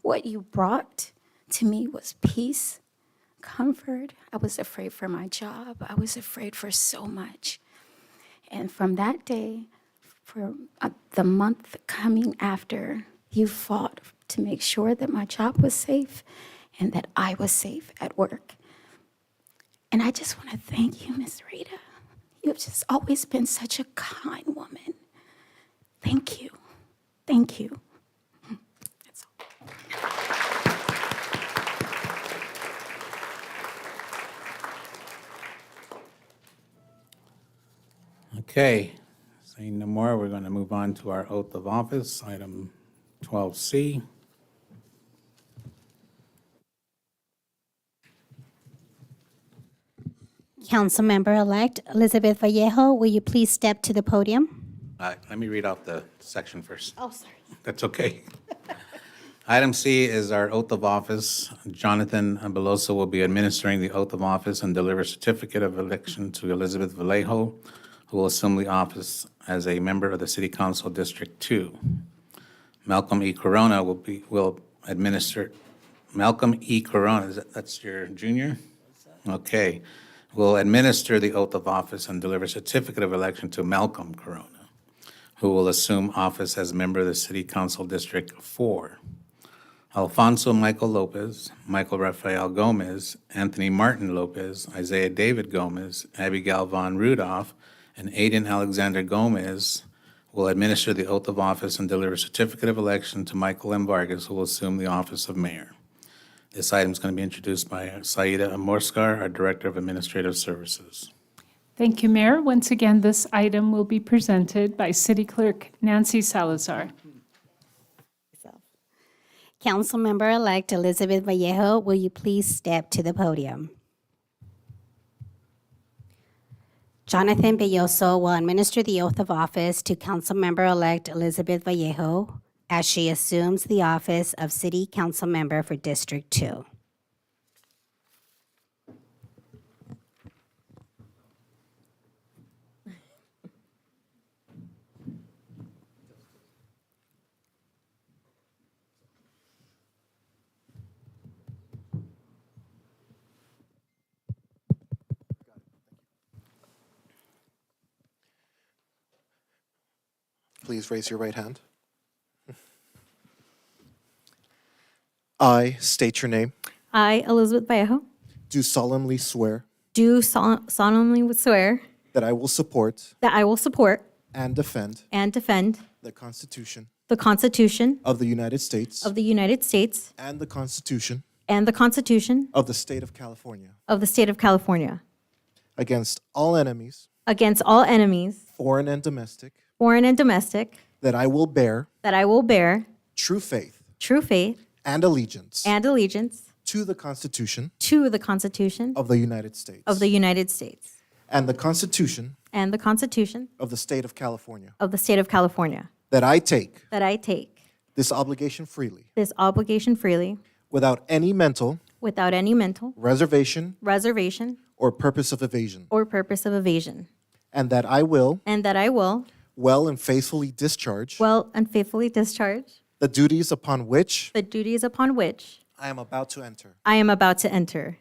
Speaker 18: what you brought to me was peace, comfort. I was afraid for my job. I was afraid for so much. And from that day, for the month coming after, you fought to make sure that my job was safe and that I was safe at work. And I just want to thank you, Miss Rita. You've just always been such a kind woman. Thank you. Thank you. That's all.
Speaker 1: Okay, saying no more, we're going to move on to our oath of office, item 12C.
Speaker 2: Councilmember-elect Elizabeth Vallejo, will you please step to the podium?
Speaker 1: Let me read out the section first.
Speaker 2: Oh, sorry.
Speaker 1: That's okay. Item C is our oath of office. Jonathan Beloso will be administering the oath of office and deliver certificate of election to Elizabeth Vallejo, who will assume the office as a member of the City Council District 2. Malcolm E. Corona will administer, Malcolm E. Corona, that's your junior? Okay. Will administer the oath of office and deliver certificate of election to Malcolm Corona, who will assume office as member of the City Council District 4. Alfonso Michael Lopez, Michael Rafael Gomez, Anthony Martin Lopez, Isaiah David Gomez, Abigail Von Rudolph, and Aiden Alexander Gomez will administer the oath of office and deliver certificate of election to Michael M. Vargas, who will assume the office of mayor. This item is going to be introduced by Saida Amorskar, our Director of Administrative Services.
Speaker 11: Thank you, Mayor. Once again, this item will be presented by City Clerk Nancy Salazar.
Speaker 2: Councilmember-elect Elizabeth Vallejo, will you please step to the podium? Jonathan Belloso will administer the oath of office to Councilmember-elect Elizabeth Vallejo as she assumes the office of City Council Member for District 2.
Speaker 19: Please raise your right hand. I state your name.
Speaker 20: I, Elizabeth Vallejo,
Speaker 19: Do solemnly swear
Speaker 20: do solemnly swear
Speaker 19: that I will support
Speaker 20: that I will support
Speaker 19: and defend
Speaker 20: and defend
Speaker 19: the Constitution
Speaker 20: the Constitution
Speaker 19: of the United States
Speaker 20: of the United States
Speaker 19: and the Constitution
Speaker 20: and the Constitution
Speaker 19: of the State of California
Speaker 20: of the State of California
Speaker 19: against all enemies,
Speaker 20: against all enemies,
Speaker 19: foreign and domestic,
Speaker 20: that I will bear
Speaker 19: true faith
Speaker 20: true faith
Speaker 19: and allegiance
Speaker 20: to
Speaker 19: the Constitution
Speaker 20: of the United States
Speaker 19: and the Constitution
Speaker 20: and the Constitution
Speaker 19: of the State of California,
Speaker 20: that I take
Speaker 19: this obligation freely
Speaker 20: this obligation freely
Speaker 19: without any mental
Speaker 20: reservation
Speaker 19: or purpose of evasion,
Speaker 20: or purpose of evasion,
Speaker 19: and that I will
Speaker 20: and that I will
Speaker 19: well and faithfully discharge
Speaker 20: well and faithfully discharge
Speaker 19: the duties upon which
Speaker 20: the duties upon which
Speaker 19: I am about to enter.
Speaker 20: I am about to enter.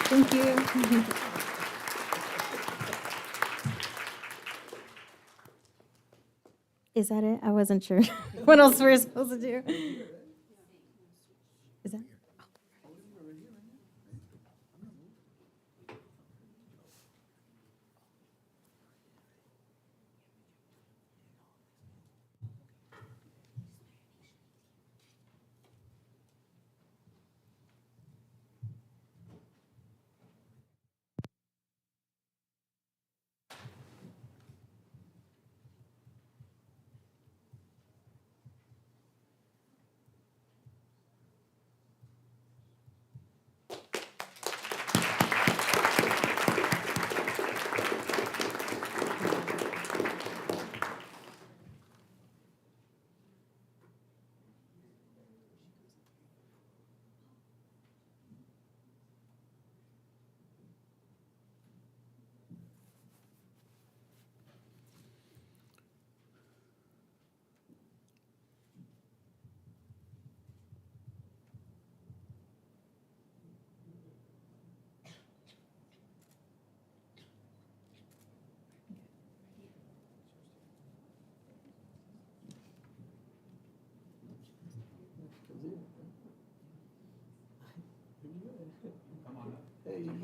Speaker 20: Thank you. Is that it? I wasn't sure what else we're supposed to do. Is that?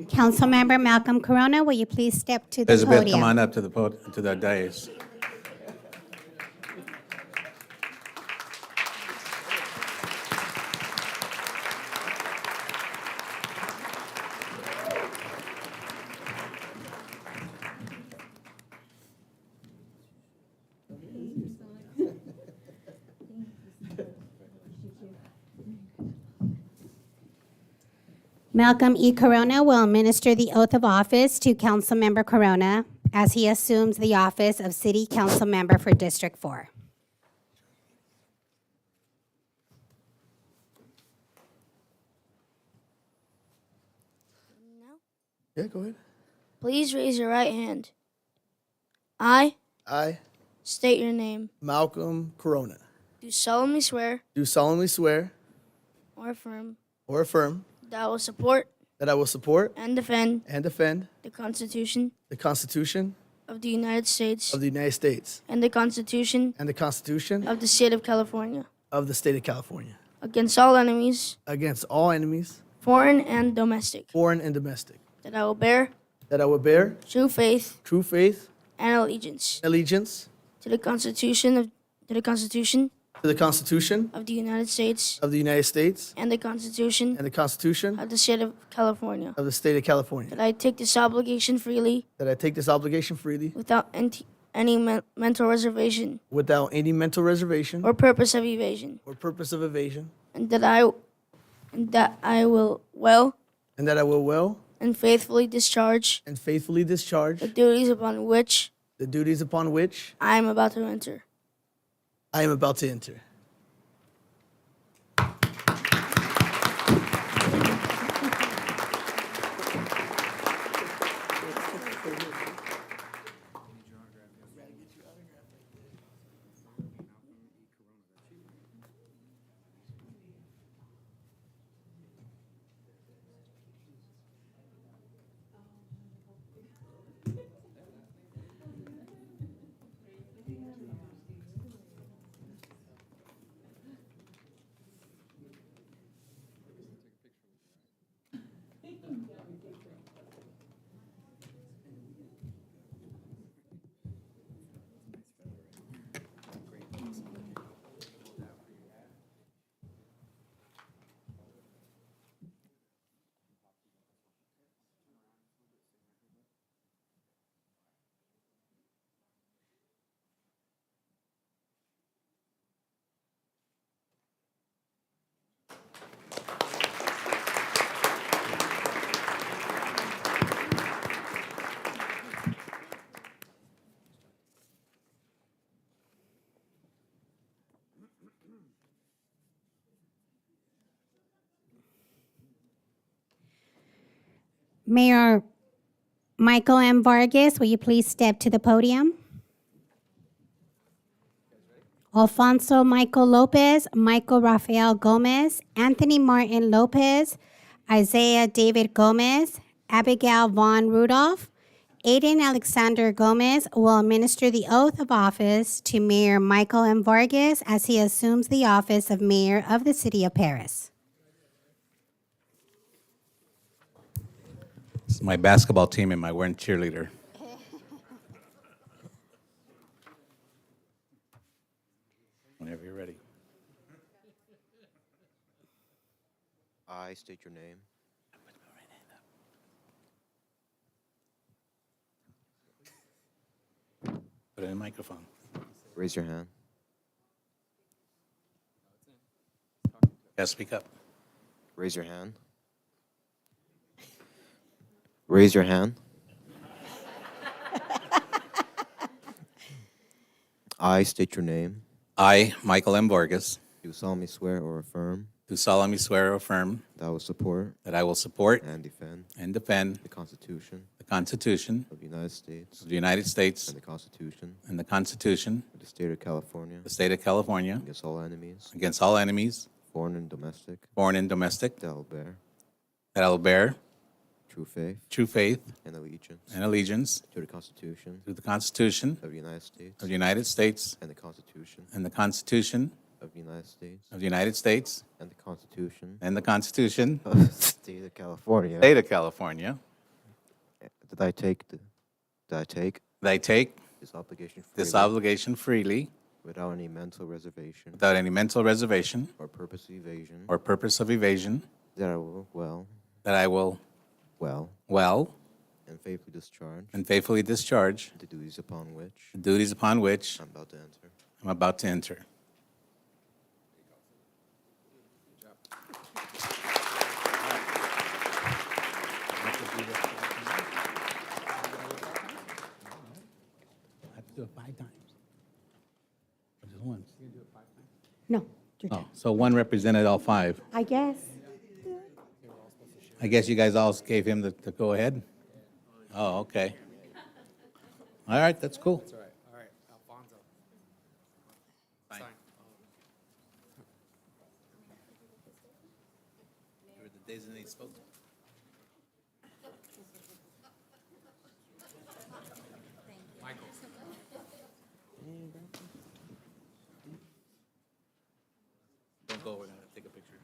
Speaker 2: Councilmember Malcolm Corona, will you please step to the
Speaker 1: Elizabeth,
Speaker 2: podium?
Speaker 1: come on up to to the dais.
Speaker 2: Malcolm E. Corona will administer the oath of office to Councilmember Corona as he assumes the office of City Council Member for District 4.
Speaker 12: Yeah, go ahead.
Speaker 21: Please raise your right hand. I
Speaker 12: I,
Speaker 21: state your name.
Speaker 12: Malcolm Corona,
Speaker 21: Do solemnly swear
Speaker 12: do solemnly swear
Speaker 21: or affirm
Speaker 12: or affirm
Speaker 21: that I will support
Speaker 12: that I will support
Speaker 21: and defend
Speaker 12: and defend
Speaker 21: the Constitution
Speaker 12: the Constitution
Speaker 21: of the United States
Speaker 12: of the United States
Speaker 21: and the Constitution
Speaker 12: and the Constitution
Speaker 21: of the State of California
Speaker 12: of the State of California
Speaker 21: against all enemies,
Speaker 12: against all enemies,
Speaker 21: foreign and domestic,
Speaker 12: foreign and domestic,
Speaker 21: that I will bear
Speaker 12: that I will bear
Speaker 21: true faith
Speaker 12: true faith
Speaker 21: and allegiance
Speaker 12: to the Constitution
Speaker 21: to the Constitution
Speaker 12: to the Constitution
Speaker 21: of the United States
Speaker 12: of the United States
Speaker 21: and the Constitution
Speaker 12: and the Constitution
Speaker 21: of the State of California,
Speaker 12: of the State of California,
Speaker 21: that I take this obligation freely
Speaker 12: that I take this obligation freely
Speaker 21: without any mental reservation
Speaker 12: without any mental reservation
Speaker 21: or purpose of evasion,
Speaker 12: or purpose of evasion,
Speaker 21: and that I will well
Speaker 12: and that I will well
Speaker 21: and faithfully discharge
Speaker 12: and faithfully discharge
Speaker 21: the duties upon which
Speaker 12: the duties upon which
Speaker 21: I am about to enter.
Speaker 12: I am about to enter.
Speaker 2: Mayor Michael M. Vargas, will you please step to the podium? Alfonso Michael Lopez, Michael Rafael Gomez, Anthony Martin Lopez, Isaiah David Gomez, Abigail Vaughn Rudolph, Aiden Alexander Gomez will administer the oath of office to Mayor Michael M. Vargas as he assumes the office of Mayor of the City of Paris.
Speaker 1: This is my basketball team and my one cheerleader. Whenever you're ready.
Speaker 7: I state your name.
Speaker 1: Put it in the microphone.
Speaker 7: Raise your hand.
Speaker 1: Yeah, speak up.
Speaker 7: Raise your hand. Raise your hand. I state your name.
Speaker 1: I, Michael M. Vargas,
Speaker 7: Do solemnly swear or affirm
Speaker 1: do solemnly swear or affirm
Speaker 7: that I will support
Speaker 1: that I will support
Speaker 7: and defend
Speaker 1: and defend
Speaker 7: the Constitution
Speaker 1: the Constitution
Speaker 7: of the United States
Speaker 1: of the United States
Speaker 7: and the Constitution
Speaker 1: and the Constitution
Speaker 7: of the State of California
Speaker 1: of the State of California
Speaker 7: against all enemies, foreign and domestic,
Speaker 1: that
Speaker 7: that I will bear
Speaker 1: true
Speaker 7: true faith
Speaker 1: and
Speaker 7: allegiance
Speaker 1: to the Constitution
Speaker 7: of the United States
Speaker 1: and the Constitution
Speaker 7: and the Constitution
Speaker 1: of the United States
Speaker 7: of the United States
Speaker 1: and the Constitution
Speaker 7: and the Constitution
Speaker 1: of the State of California,
Speaker 7: that I take
Speaker 1: this
Speaker 7: this
Speaker 1: obligation freely
Speaker 7: without any mental reservation
Speaker 1: or
Speaker 7: purpose of evasion,
Speaker 1: that I will
Speaker 7: well
Speaker 1: well
Speaker 7: and faithfully
Speaker 1: discharge
Speaker 7: the duties upon which
Speaker 1: I'm
Speaker 7: about to enter.
Speaker 1: about to enter. I have to do it 5 times. Or just once?
Speaker 2: No, you're
Speaker 1: Oh,
Speaker 2: done.
Speaker 1: so one represented all 5.
Speaker 2: I guess.
Speaker 1: I guess you guys all gave him the go ahead? Oh, okay. All right, that's cool.
Speaker 19: That's all right. All right, Alfonso.
Speaker 1: Fine. You're the designated spokesman.
Speaker 19: Michael.
Speaker 1: Don't go, we're gonna take a picture.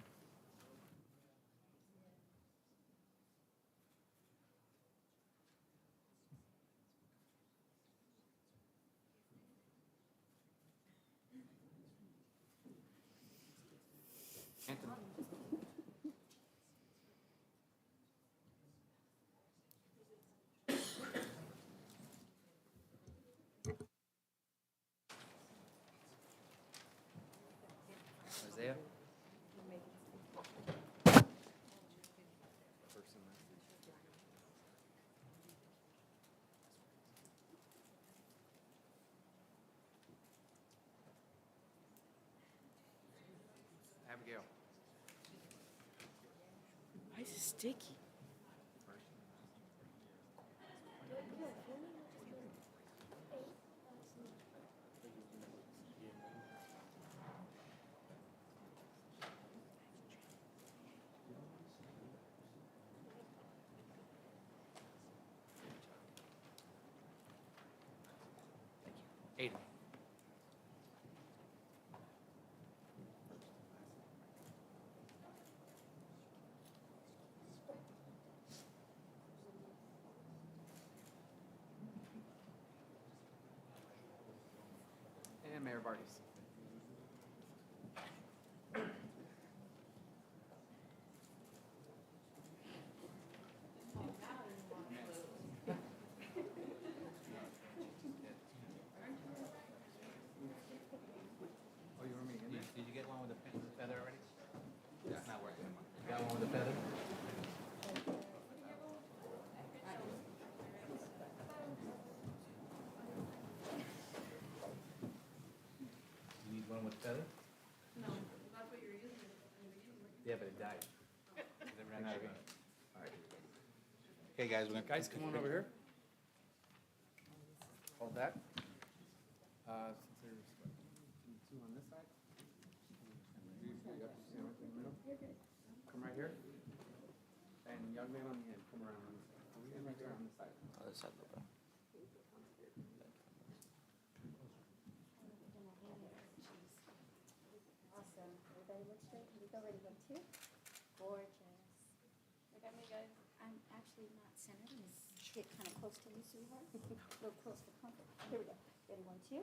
Speaker 19: Isaiah? Abigail.
Speaker 13: Why is it sticky?
Speaker 19: Aiden. And Mayor Vargas.
Speaker 1: Did you get one with the feather already? It's not working. You got one with the feather? You need one with feather? No, that's what you're using. Yeah, but it died. They ran out of ink. All right. Okay, guys, we're gonna.
Speaker 19: Guys, come on over here. Hold that. Since there's what, 200
Speaker 1: Come right here. And young man on the end, come around on this side. Come in right there on the side.
Speaker 18: Awesome. Everybody look straight. Here we go. Ready? 1, 2. Gorgeous. Look at me, guys. I'm actually not centered. I'm gonna get kind of close to you, sweetheart. A little close for comfort. Here we go. Ready? 1, 2.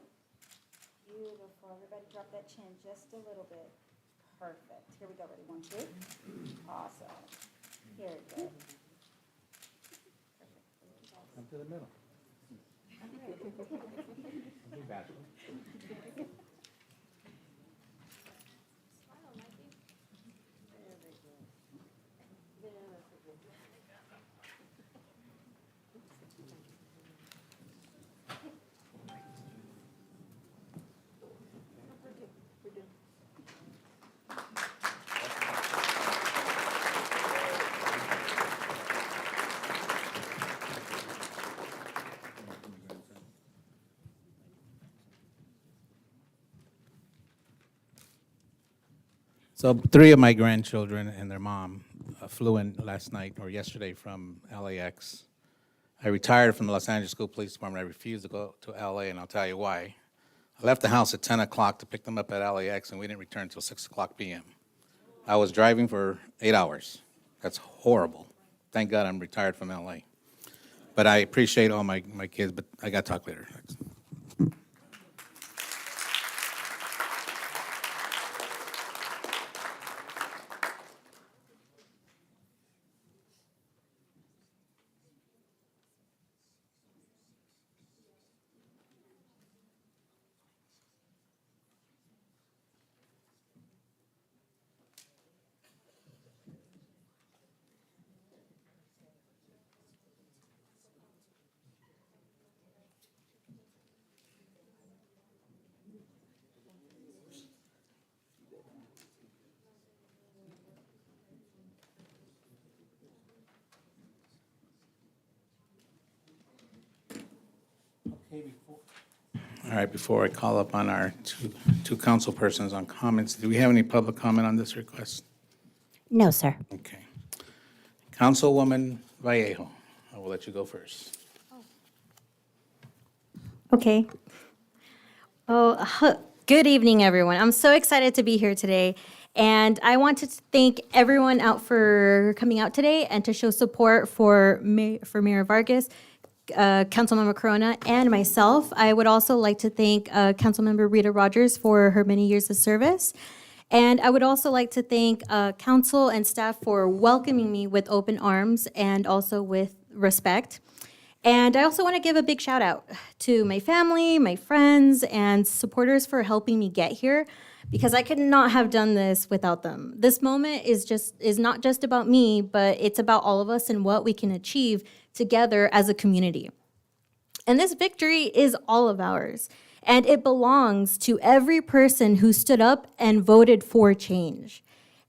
Speaker 18: Beautiful. Everybody drop that chin just a little bit. Perfect. Here we go. Ready? 1, 2. Awesome. Here we go.
Speaker 1: Come to the middle. Be bashful. So 3 of my grandchildren and their mom flew in last night or yesterday from LAX. I retired from the Los Angeles School Police Department. I refused to go to LA, and I'll tell you why. I left the house at 10 o'clock to pick them up at LAX, and we didn't return until 6 o'clock p.m. I was driving for 8 hours. That's horrible. Thank God I'm retired from LA. But I appreciate all my kids, but I got to talk later. All right, before I call up on our two council persons on comments, do we have any public comment on this request?
Speaker 2: No, sir.
Speaker 1: Okay. Councilwoman Vallejo, I will let you go first.
Speaker 21: Okay. Good evening, everyone. I'm so excited to be here today. And I wanted to thank everyone out for coming out today and to show support for Mayor Vargas, Councilmember Corona, and myself. I would also like to thank Councilmember Rita Rogers for her many years of service. And I would also like to thank council and staff for welcoming me with open arms and also with respect. And I also want to give a big shout out to my family, my friends, and supporters for helping me get here, because I could not have done this without them. This moment is not just about me, but it's about all of us and what we can achieve together as a community. And this victory is all of ours, and it belongs to every person who stood up and voted for change.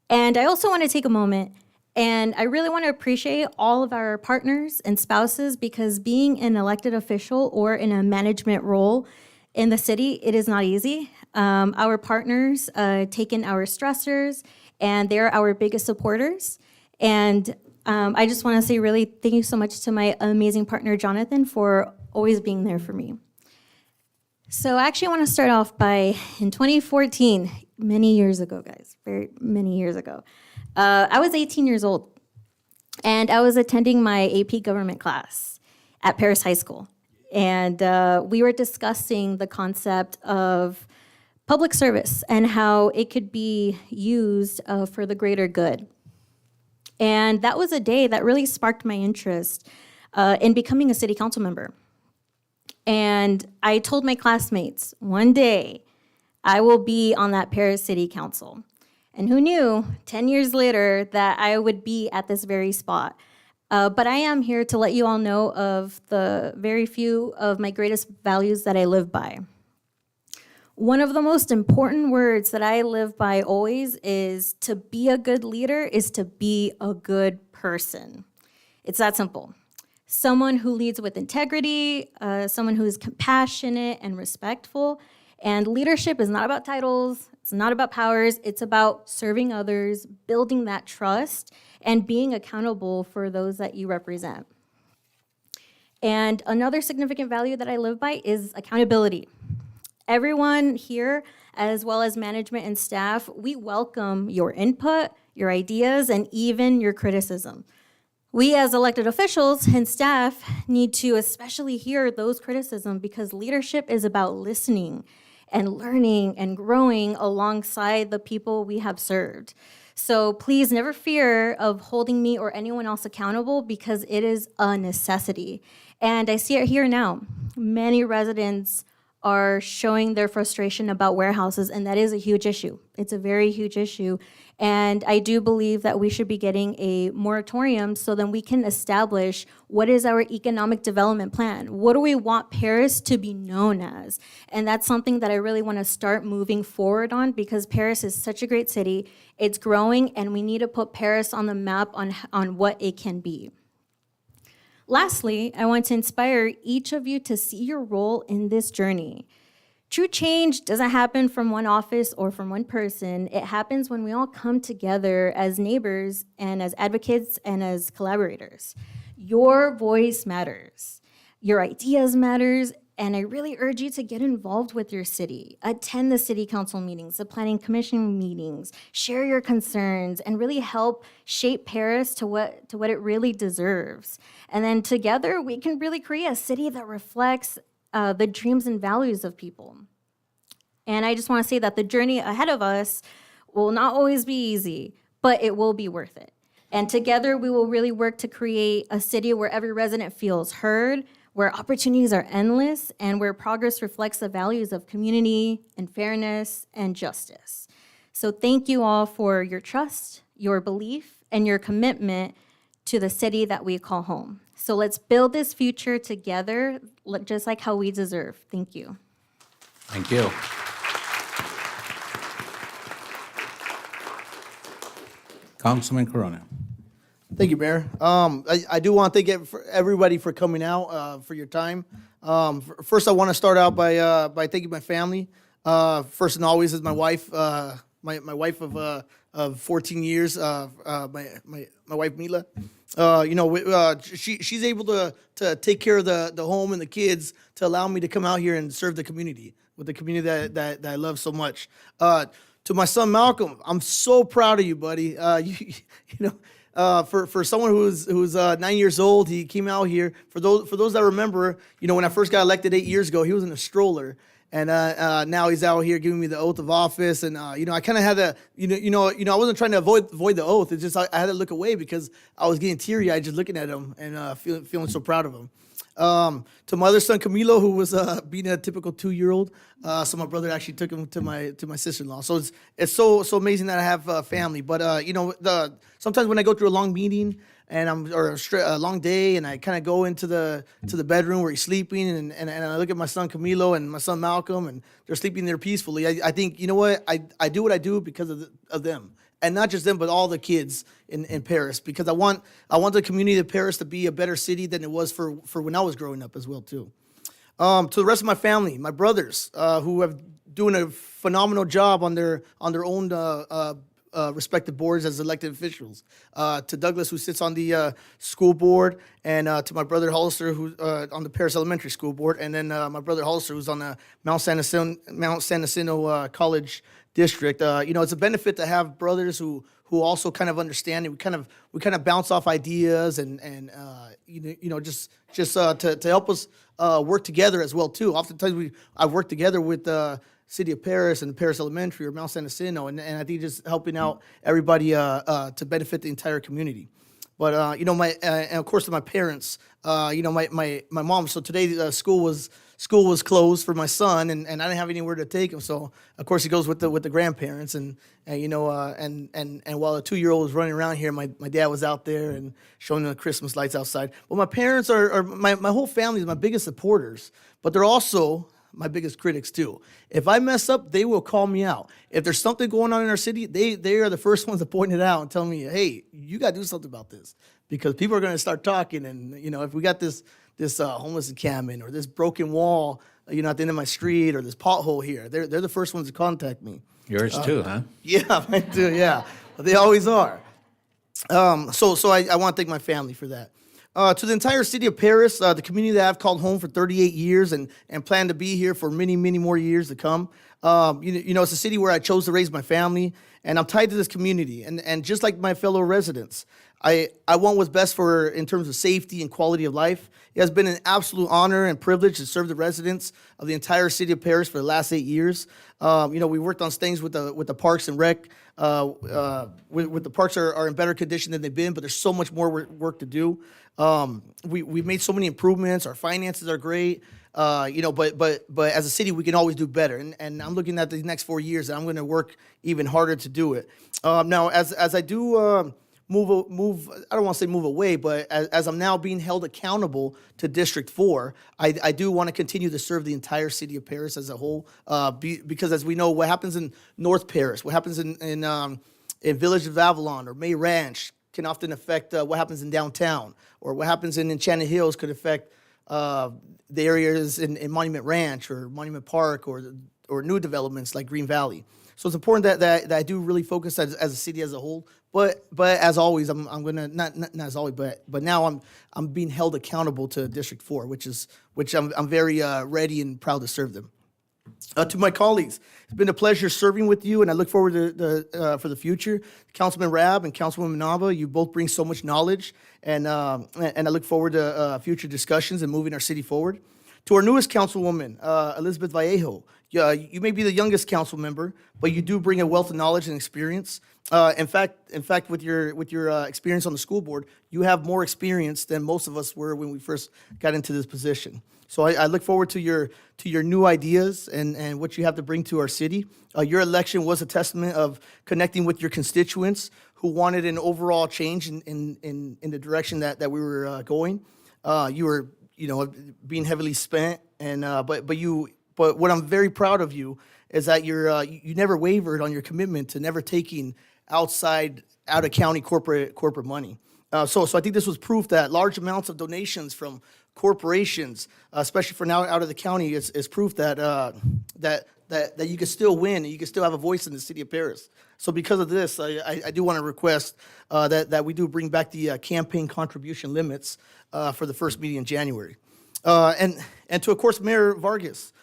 Speaker 21: And I also want to take a moment, and I really want to appreciate all of our partners and spouses, because being an elected official or in a management role in the city, it is not easy. Our partners take in our stressors, and they're our biggest supporters. And I just want to say really thank you so much to my amazing partner, Jonathan, for always being there for me. So I actually want to start off by, in 2014, many years ago, guys, very many years ago, I was 18 years old, and I was attending my AP government class at Paris High School. And we were discussing the concept of public service and how it could be used for the greater good. And that was a day that really sparked my interest in becoming a city council member. And I told my classmates, one day I will be on that Paris City Council. And who knew, 10 years later, that I would be at this very spot. But I am here to let you all know of the very few of my greatest values that I live by. One of the most important words that I live by always is to be a good leader is to be a good person. It's that simple. Someone who leads with integrity, someone who is compassionate and respectful, And leadership is not about titles, it's not about powers, it's about serving others, building that trust, and being accountable for those that you represent. And another significant value that I live by is accountability. Everyone here, as well as management and staff, we welcome your input, your ideas, and even your criticism. We as elected officials and staff need to especially hear those criticisms because leadership is about listening and learning and growing alongside the people we have served. So please never fear of holding me or anyone else accountable because it is a necessity. And I see it here now. Many residents are showing their frustration about warehouses, and that is a huge issue. It's a very huge issue. And I do believe that we should be getting a moratorium so then we can establish what is our economic development plan? What do we want Paris to be known as? And that's something that I really want to start moving forward on because Paris is such a great city. It's growing, and we need to put Paris on the map on what it can be. Lastly, I want to inspire each of you to see your role in this journey. True change doesn't happen from one office or from one person. It happens when we all come together as neighbors and as advocates and as collaborators. Your voice matters. Your ideas matters. And I really urge you to get involved with your city. Attend the city council meetings, the planning commission meetings, share your concerns, and really help shape Paris to what it really deserves. And then together, we can really create a city that reflects the dreams and values of people. And I just want to say that the journey ahead of us will not always be easy, but it will be worth it. And together, we will really work to create a city where every resident feels heard, where opportunities are endless, and where progress reflects the values of community and fairness and justice. So thank you all for your trust, your belief, and your commitment to the city that we call home. So let's build this future together, just like how we deserve. Thank you.
Speaker 1: Thank you. Councilman Corona.
Speaker 12: Thank you, Mayor. I do want to thank everybody for coming out, for your time. First, I want to start out by thanking my family. First and always is my wife, my wife of 14 years, my wife Mila. She's able to take care of the home and the kids to allow me to come out here and serve the community with the community that I love so much. To my son Malcolm, I'm so proud of you, buddy. For someone who's 9 years old, he came out here. For those that remember, when I first got elected 8 years ago, he was in a stroller, and now he's out here giving me the oath of office. And I kind of had to, I wasn't trying to avoid the oath. It's just I had to look away because I was getting teary eyed just looking at him and feeling so proud of him. To my other son Camilo, who was being a typical 2-year-old, so my brother actually took him to my sister-in-law. So it's so amazing that I have family. But sometimes when I go through a long meeting and a long day, and I kind of go into the bedroom where he's sleeping, and I look at my son Camilo and my son Malcolm, and they're sleeping there peacefully. I think, you know what, I do what I do because of them. And not just them, but all the kids in Paris, because I want the community of Paris to be a better city than it was for when I was growing up as well too. To the rest of my family, my brothers, who have doing a phenomenal job on their own respective boards as elected officials. To Douglas, who sits on the school board, and to my brother Hollister, who's on the Paris Elementary School Board, and then my brother Hollister, who's on the Mount San Jacinto College District. It's a benefit to have brothers who also kind of understand, and we kind of bounce off ideas and just to help us work together as well too. Oftentimes I've worked together with the City of Paris and Paris Elementary or Mount San Jacinto, and I think just helping out everybody to benefit the entire community. But and of course to my parents, my mom. So today school was closed for my son, and I didn't have anywhere to take him. So of course he goes with the grandparents, and while a 2-year-old was running around here, my dad was out there and showing them the Christmas lights outside. Well, my parents are my whole family is my biggest supporters, but they're also my biggest critics too. If I mess up, they will call me out. If there's something going on in our city, they are the first ones to point it out and tell me, hey, you got to do something about this, because people are going to start talking. And if we got this homeless encampment or this broken wall at the end of my street or this pothole here. They're the first ones to contact me.
Speaker 1: Yours too, huh?
Speaker 12: Yeah, I do, yeah. They always are. So I want to thank my family for that. To the entire city of Paris, the community that I've called home for 38 years and plan to be here for many, many more years to come. It's a city where I chose to raise my family, and I'm tied to this community. And just like my fellow residents, I want what's best for in terms of safety and quality of life. It has been an absolute honor and privilege to serve the residents of the entire city of Paris for the last 8 years. We worked on things with the Parks and Rec. With the parks are in better condition than they've been, but there's so much more work to do. We've made so many improvements. Our finances are great. But as a city, we can always do better. And I'm looking at the next 4 years, and I'm going to work even harder to do it. Now, as I do move, I don't want to say move away, but as I'm now being held accountable to District 4, I do want to continue to serve the entire city of Paris as a whole, because as we know, what happens in North Paris, what happens in Village of Avalon or May Ranch can often affect what happens in downtown, or what happens in Enchanted Hills could affect the areas in Monument Ranch or Monument Park or new developments like Green Valley. So it's important that I do really focus as a city as a whole. But as always, I'm going to not as always, but now I'm being held accountable to District 4, which I'm very ready and proud to serve them. To my colleagues, it's been a pleasure serving with you, and I look forward to for the future. Councilman Rabb and Councilwoman Nava, you both bring so much knowledge, and I look forward to future discussions and moving our city forward. To our newest councilwoman, Elizabeth Vallejo, you may be the youngest council member, but you do bring a wealth of knowledge and experience. In fact, with your experience on the school board, you have more experience than most of us were when we first got into this position. So I look forward to your new ideas and what you have to bring to our city. Your election was a testament of connecting with your constituents who wanted an overall change in the direction that we were going. You were being heavily spent, and but what I'm very proud of you is that you never wavered on your commitment to never taking out of county corporate money. So I think this was proof that large amounts of donations from corporations, especially for now out of the county, is proof that that you can still win and you can still have a voice in the city of Paris. So because of this, I do want to request that we do bring back the campaign contribution limits for the first meeting in January. And to, of course, Mayor Vargas,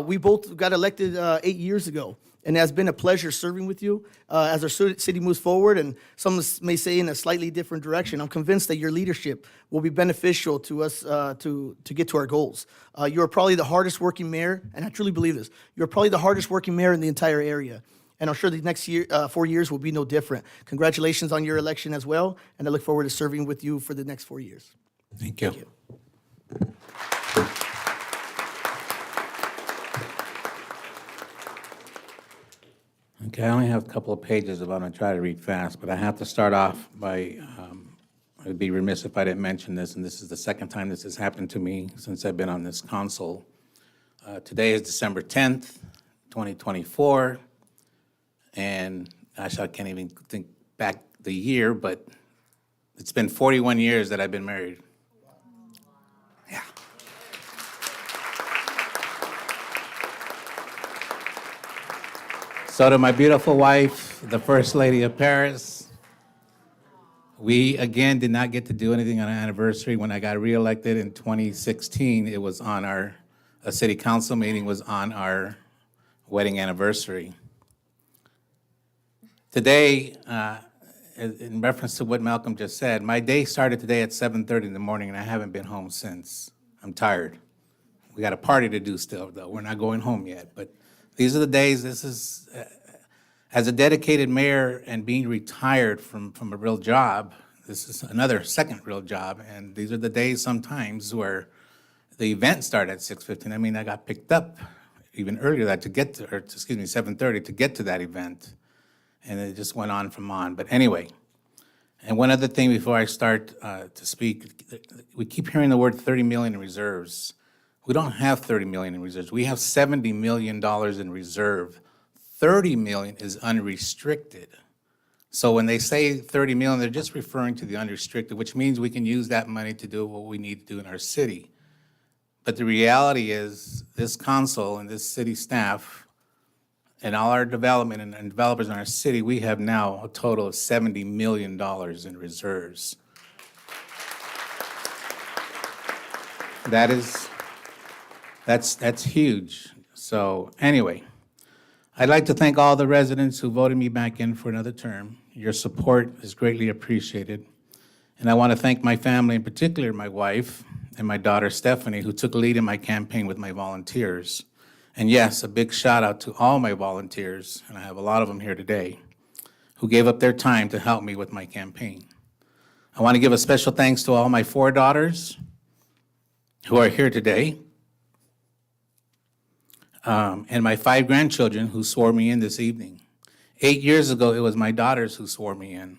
Speaker 12: we both got elected 8 years ago, and it has been a pleasure serving with you as our city moves forward, and some may say in a slightly different direction. I'm convinced that your leadership will be beneficial to us to get to our goals. You are probably the hardest working mayor, and I truly believe this. You're probably the hardest working mayor in the entire area, and I'm sure the next 4 years will be no different. Congratulations on your election as well, and I look forward to serving with you for the next 4 years.
Speaker 1: Thank you.
Speaker 12: Thank you.
Speaker 1: Okay, I only have a couple of pages I'm going to try to read fast, but I have to start off by, I'd be remiss if I didn't mention this, and this is the second time this has happened to me since I've been on this council. Today is December 10th, 2024, and gosh, I can't even think back the year, but it's been 41 years that I've been married. Yeah. So to my beautiful wife, the First Lady of Paris, we again did not get to do anything on our anniversary. When I got reelected in 2016, it was on a city council meeting was on our wedding anniversary. Today, in reference to what Malcolm just said, my day started today at 7:30 in the morning, and I haven't been home since. I'm tired. We got a party to do still, though. We're not going home yet, but these are the days. This is, as a dedicated mayor and being retired from a real job, this is another second real job, and these are the days sometimes where the event started at 6:15. I mean, I got picked up even earlier that to get to, or excuse me, 7:30 to get to that event, and it just went on from on. But anyway, and one other thing before I start to speak, we keep hearing the word 30 million in reserves. We don't have 30 million in reserves. We have $70 million in reserve. 30 million is unrestricted. So when they say 30 million, they're just referring to the unrestricted, which means we can use that money to do what we need to do in our city. But the reality is, this council and this city staff and all our development and developers in our city, we have now a total of $70 million in reserves. That's huge. So anyway, I'd like to thank all the residents who voted me back in for another term. Your support is greatly appreciated. And I want to thank my family, in particular my wife and my daughter Stephanie, who took lead in my campaign with my volunteers. And yes, a big shout out to all my volunteers, and I have a lot of them here today, who gave up their time to help me with my campaign. I want to give a special thanks to all my 4 daughters who are here today, and my 5 grandchildren who swore me in this evening. 8 years ago, it was my daughters who swore me in.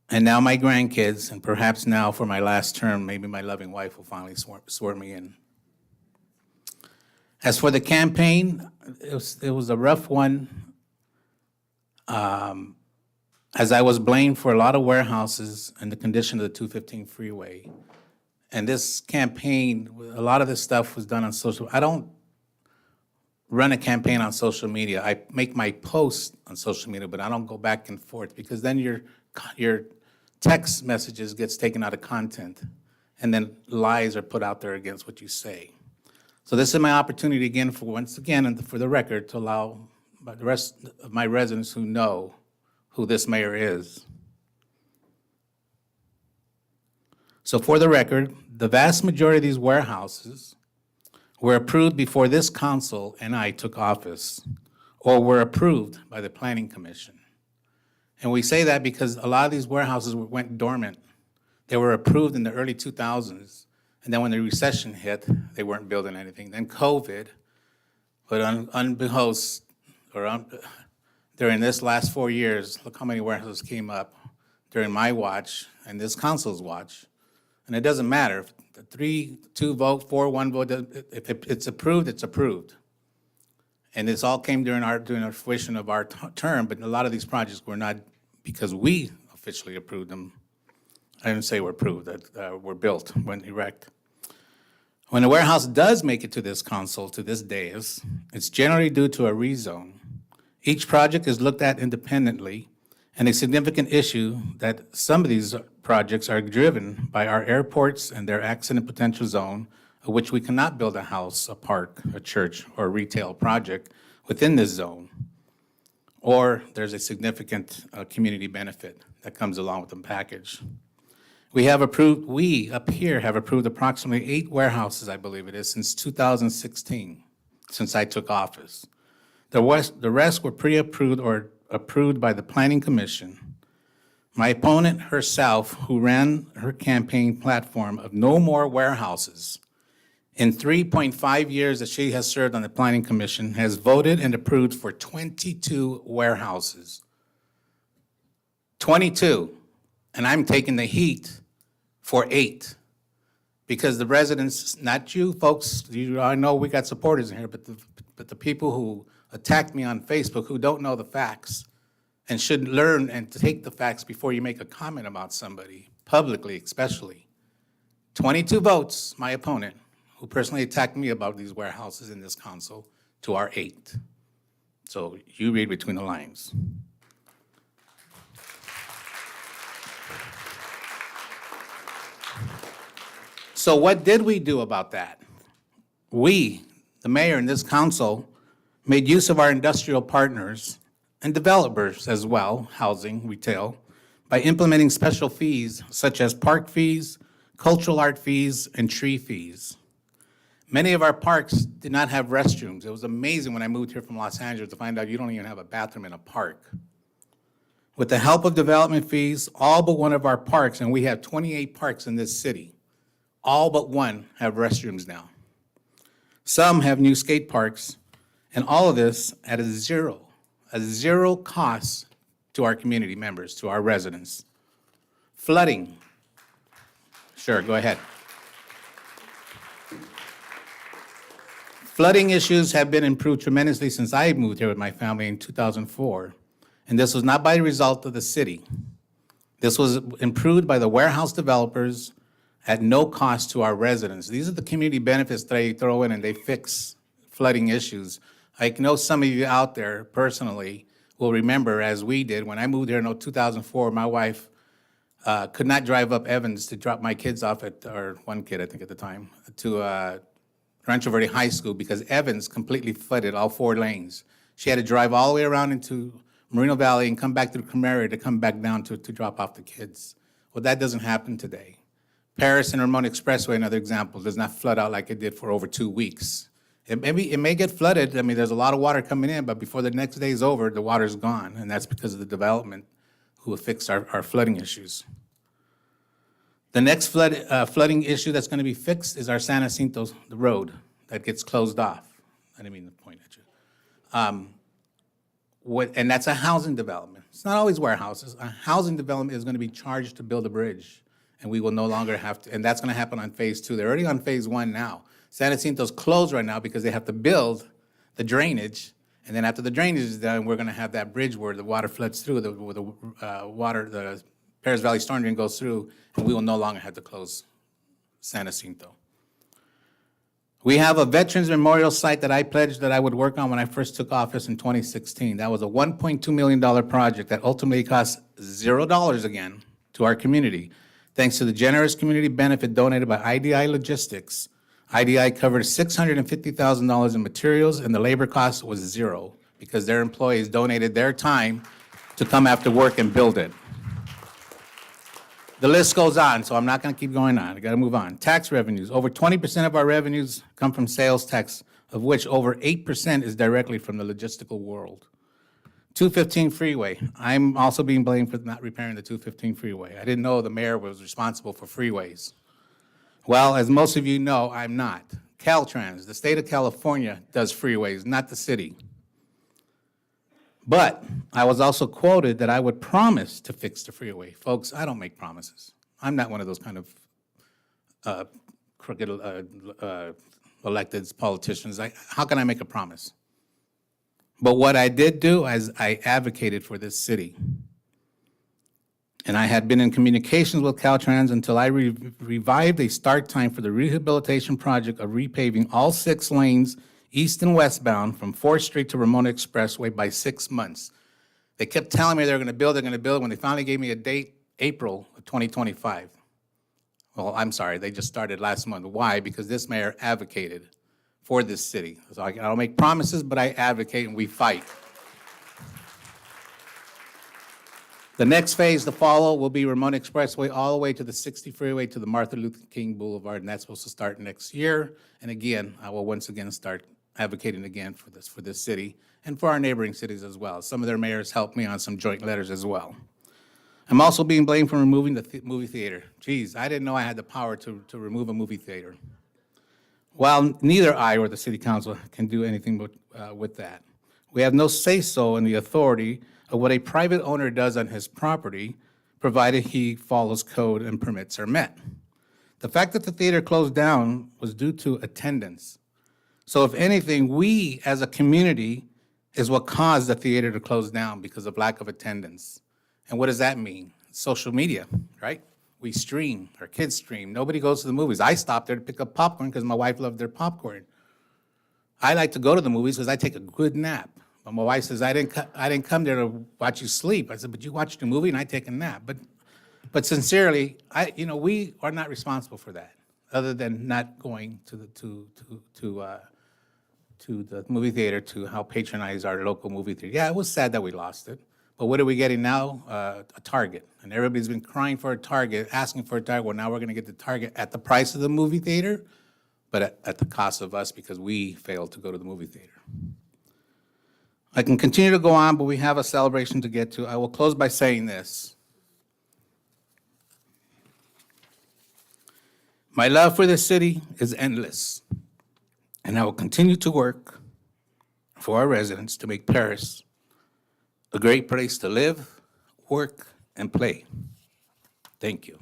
Speaker 1: And now my grandkids, and perhaps now for my last term, maybe my loving wife will finally swear me in. As for the campaign, it was a rough one, as I was blamed for a lot of warehouses and the condition of the 215 freeway. And this campaign, a lot of this stuff was done on social. I don't run a campaign on social media. I make my posts on social media, but I don't go back and forth, because then your text messages gets taken out of content, and then lies are put out there against what you say. So this is my opportunity again, once again, and for the record, to allow the rest of my residents who know who this mayor is. So for the record, the vast majority of these warehouses were approved before this council and I took office, or were approved by the Planning Commission. And we say that because a lot of these warehouses went dormant. They were approved in the early 2000s, and then when the recession hit, they weren't building anything. Then COVID, but unbeknownst, during this last 4 years, look how many warehouses came up during my watch and this council's watch. And it doesn't matter if the 3-2 vote, 4-1 vote, if it's approved, it's approved. And this all came during the fruition of our term, but a lot of these projects were not because we officially approved them. I didn't say were approved, that were built, went erect. When a warehouse does make it to this council, to this dais, it's generally due to a rezone. Each project is looked at independently, and a significant issue that some of these projects are driven by our airports and their accident potential zone, of which we cannot build a house, a park, a church, or a retail project within this zone. Or there's a significant community benefit that comes along with the package. We up here have approved approximately 8 warehouses, I believe it is, since 2016, since I took office. The rest were pre-approved or approved by the Planning Commission. My opponent herself, who ran her campaign platform of no more warehouses, in 3.5 years that she has served on the Planning Commission, has voted and approved for 22 warehouses. 22. And I'm taking the heat for 8. Because the residents, not you folks, I know we got supporters in here, but the people who attacked me on Facebook who don't know the facts and should learn and take the facts before you make a comment about somebody, publicly especially. 22 votes, my opponent, who personally attacked me about these warehouses in this council, to our 8. So you read between the lines. So what did we do about that? We, the mayor and this council, made use of our industrial partners and developers as well, housing, retail, by implementing special fees such as park fees, cultural art fees, and tree fees. Many of our parks did not have restrooms. It was amazing when I moved here from Los Angeles to find out you don't even have a bathroom in a park. With the help of development fees, all but one of our parks, and we have 28 parks in this city, all but one have restrooms now. Some have new skate parks, and all of this at a zero cost to our community members, to our residents. Flooding. Sure, go ahead. Flooding issues have been improved tremendously since I moved here with my family in 2004. And this was not by the result of the city. This was improved by the warehouse developers at no cost to our residents. These are the community benefits that they throw in and they fix flooding issues. I know some of you out there personally will remember, as we did, when I moved here in 2004, my wife could not drive up Evans to drop my kids off at, or one kid, I think at the time, to Rancho Verde High School because Evans completely flooded all 4 lanes. She had to drive all the way around into Moreno Valley and come back through Camara to come back down to drop off the kids. Well, that doesn't happen today. Paris and Ramon Expressway, another example, does not flood out like it did for over 2 weeks. It may get flooded. I mean, there's a lot of water coming in, but before the next day is over, the water's gone, and that's because of the development who have fixed our flooding issues. The next flooding issue that's going to be fixed is our San Jacinto, the road that gets closed off. I didn't mean to point at you. And that's a housing development. It's not always warehouses. A housing development is going to be charged to build a bridge, and we will no longer have to, and that's going to happen on phase 2. They're already on phase 1 now. San Jacinto's closed right now because they have to build the drainage, and then after the drainage is done, we're going to have that bridge where the water floods through, where the Paris Valley Storm Drain goes through, and we will no longer have to close San Jacinto. We have a Veterans Memorial Site that I pledged that I would work on when I first took office in 2016. That was a $1.2 million project that ultimately cost $0 again to our community. Thanks to the generous community benefit donated by IDI Logistics, IDI covered $650,000 in materials, and the labor cost was $0 because their employees donated their time to come after work and build it. The list goes on, so I'm not going to keep going on. I got to move on. Tax revenues. Over 20% of our revenues come from sales tax, of which over 8% is directly from the logistical world. 215 freeway. I'm also being blamed for not repairing the 215 freeway. I didn't know the mayor was responsible for freeways. Well, as most of you know, I'm not. Caltrans, the state of California, does freeways, not the city. But I was also quoted that I would promise to fix the freeway. Folks, I don't make promises. I'm not one of those kind of crooked elected politicians. How can I make a promise? But what I did do is I advocated for this city. And I had been in communications with Caltrans until I revived a start time for the rehabilitation project of repaving all 6 lanes east and westbound from 4th Street to Ramona Expressway by 6 months. They kept telling me they were going to build, When they finally gave me a date, April of 2025. Well, I'm sorry, they just started last month. Why? Because this mayor advocated for this city. So I don't make promises, but I advocate and we fight. The next phase to follow will be Ramona Expressway all the way to the 60 freeway to the Martin Luther King Boulevard, and that's supposed to start next year. And again, I will once again start advocating again for this city and for our neighboring cities as well. Some of their mayors helped me on some joint letters as well. I'm also being blamed for removing the movie theater. Geez, I didn't know I had the power to remove a movie theater. Well, neither I or the city council can do anything with that. We have no say-so in the authority of what a private owner does on his property, provided he follows code and permits are met. The fact that the theater closed down was due to attendance. So if anything, we as a community is what caused the theater to close down because of lack of attendance. And what does that mean? Social media, right? We stream, our kids stream. Nobody goes to the movies. I stopped there to pick up popcorn because my wife loved their popcorn. I like to go to the movies because I take a good nap. But my wife says, I didn't come there to watch you sleep. I said, but you watched the movie and I take a nap. But sincerely, we are not responsible for that, other than not going to the movie theater to help patronize our local movie theater. Yeah, it was sad that we lost it. But what are we getting now? A Target. And everybody's been crying for a Target, asking for a Target. Well, now we're going to get the Target at the price of the movie theater, but at the cost of us because we failed to go to the movie theater. I can continue to go on, but we have a celebration to get to. I will close by saying this. My love for this city is endless, and I will continue to work for our residents to make Paris a great place to live, work, and play. Thank you.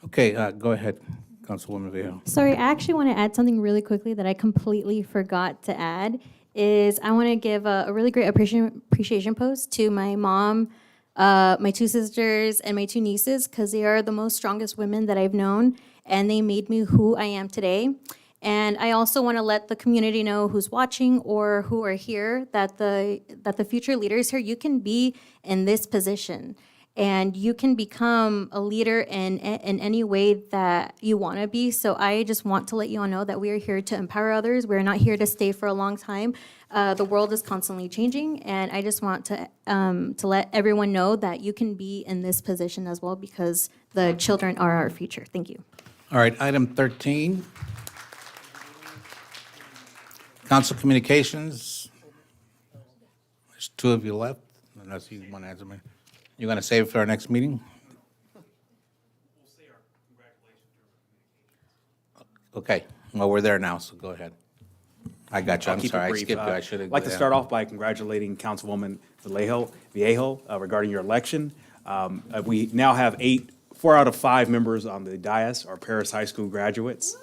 Speaker 1: Okay, go ahead, Councilwoman Viejo.
Speaker 21: Sorry, I actually want to add something really quickly that I completely forgot to add, is I want to give a really great appreciation post to my mom, my two sisters, and my two nieces, because they are the most strongest women that I've known, and they made me who I am today. And I also want to let the community know who's watching or who are here that the future leaders here, you can be in this position. And you can become a leader in any way that you want to be. So I just want to let you all know that we are here to empower others. We're not here to stay for a long time. The world is constantly changing, and I just want to let everyone know that you can be in this position as well, because the children are our future. Thank you.
Speaker 1: All right, item 13. Council communications. There's two of you left, unless you want to add something. You're going to save it for our next meeting? Okay, well, we're there now, so go ahead. I got you,
Speaker 3: I'll
Speaker 1: I'm
Speaker 3: keep it
Speaker 1: sorry, I
Speaker 3: brief.
Speaker 1: skipped you, I should have.
Speaker 3: I'd like to start off by congratulating Councilwoman Viejo regarding your election. We now have 4 out of 5 members on the dais are Paris High School graduates.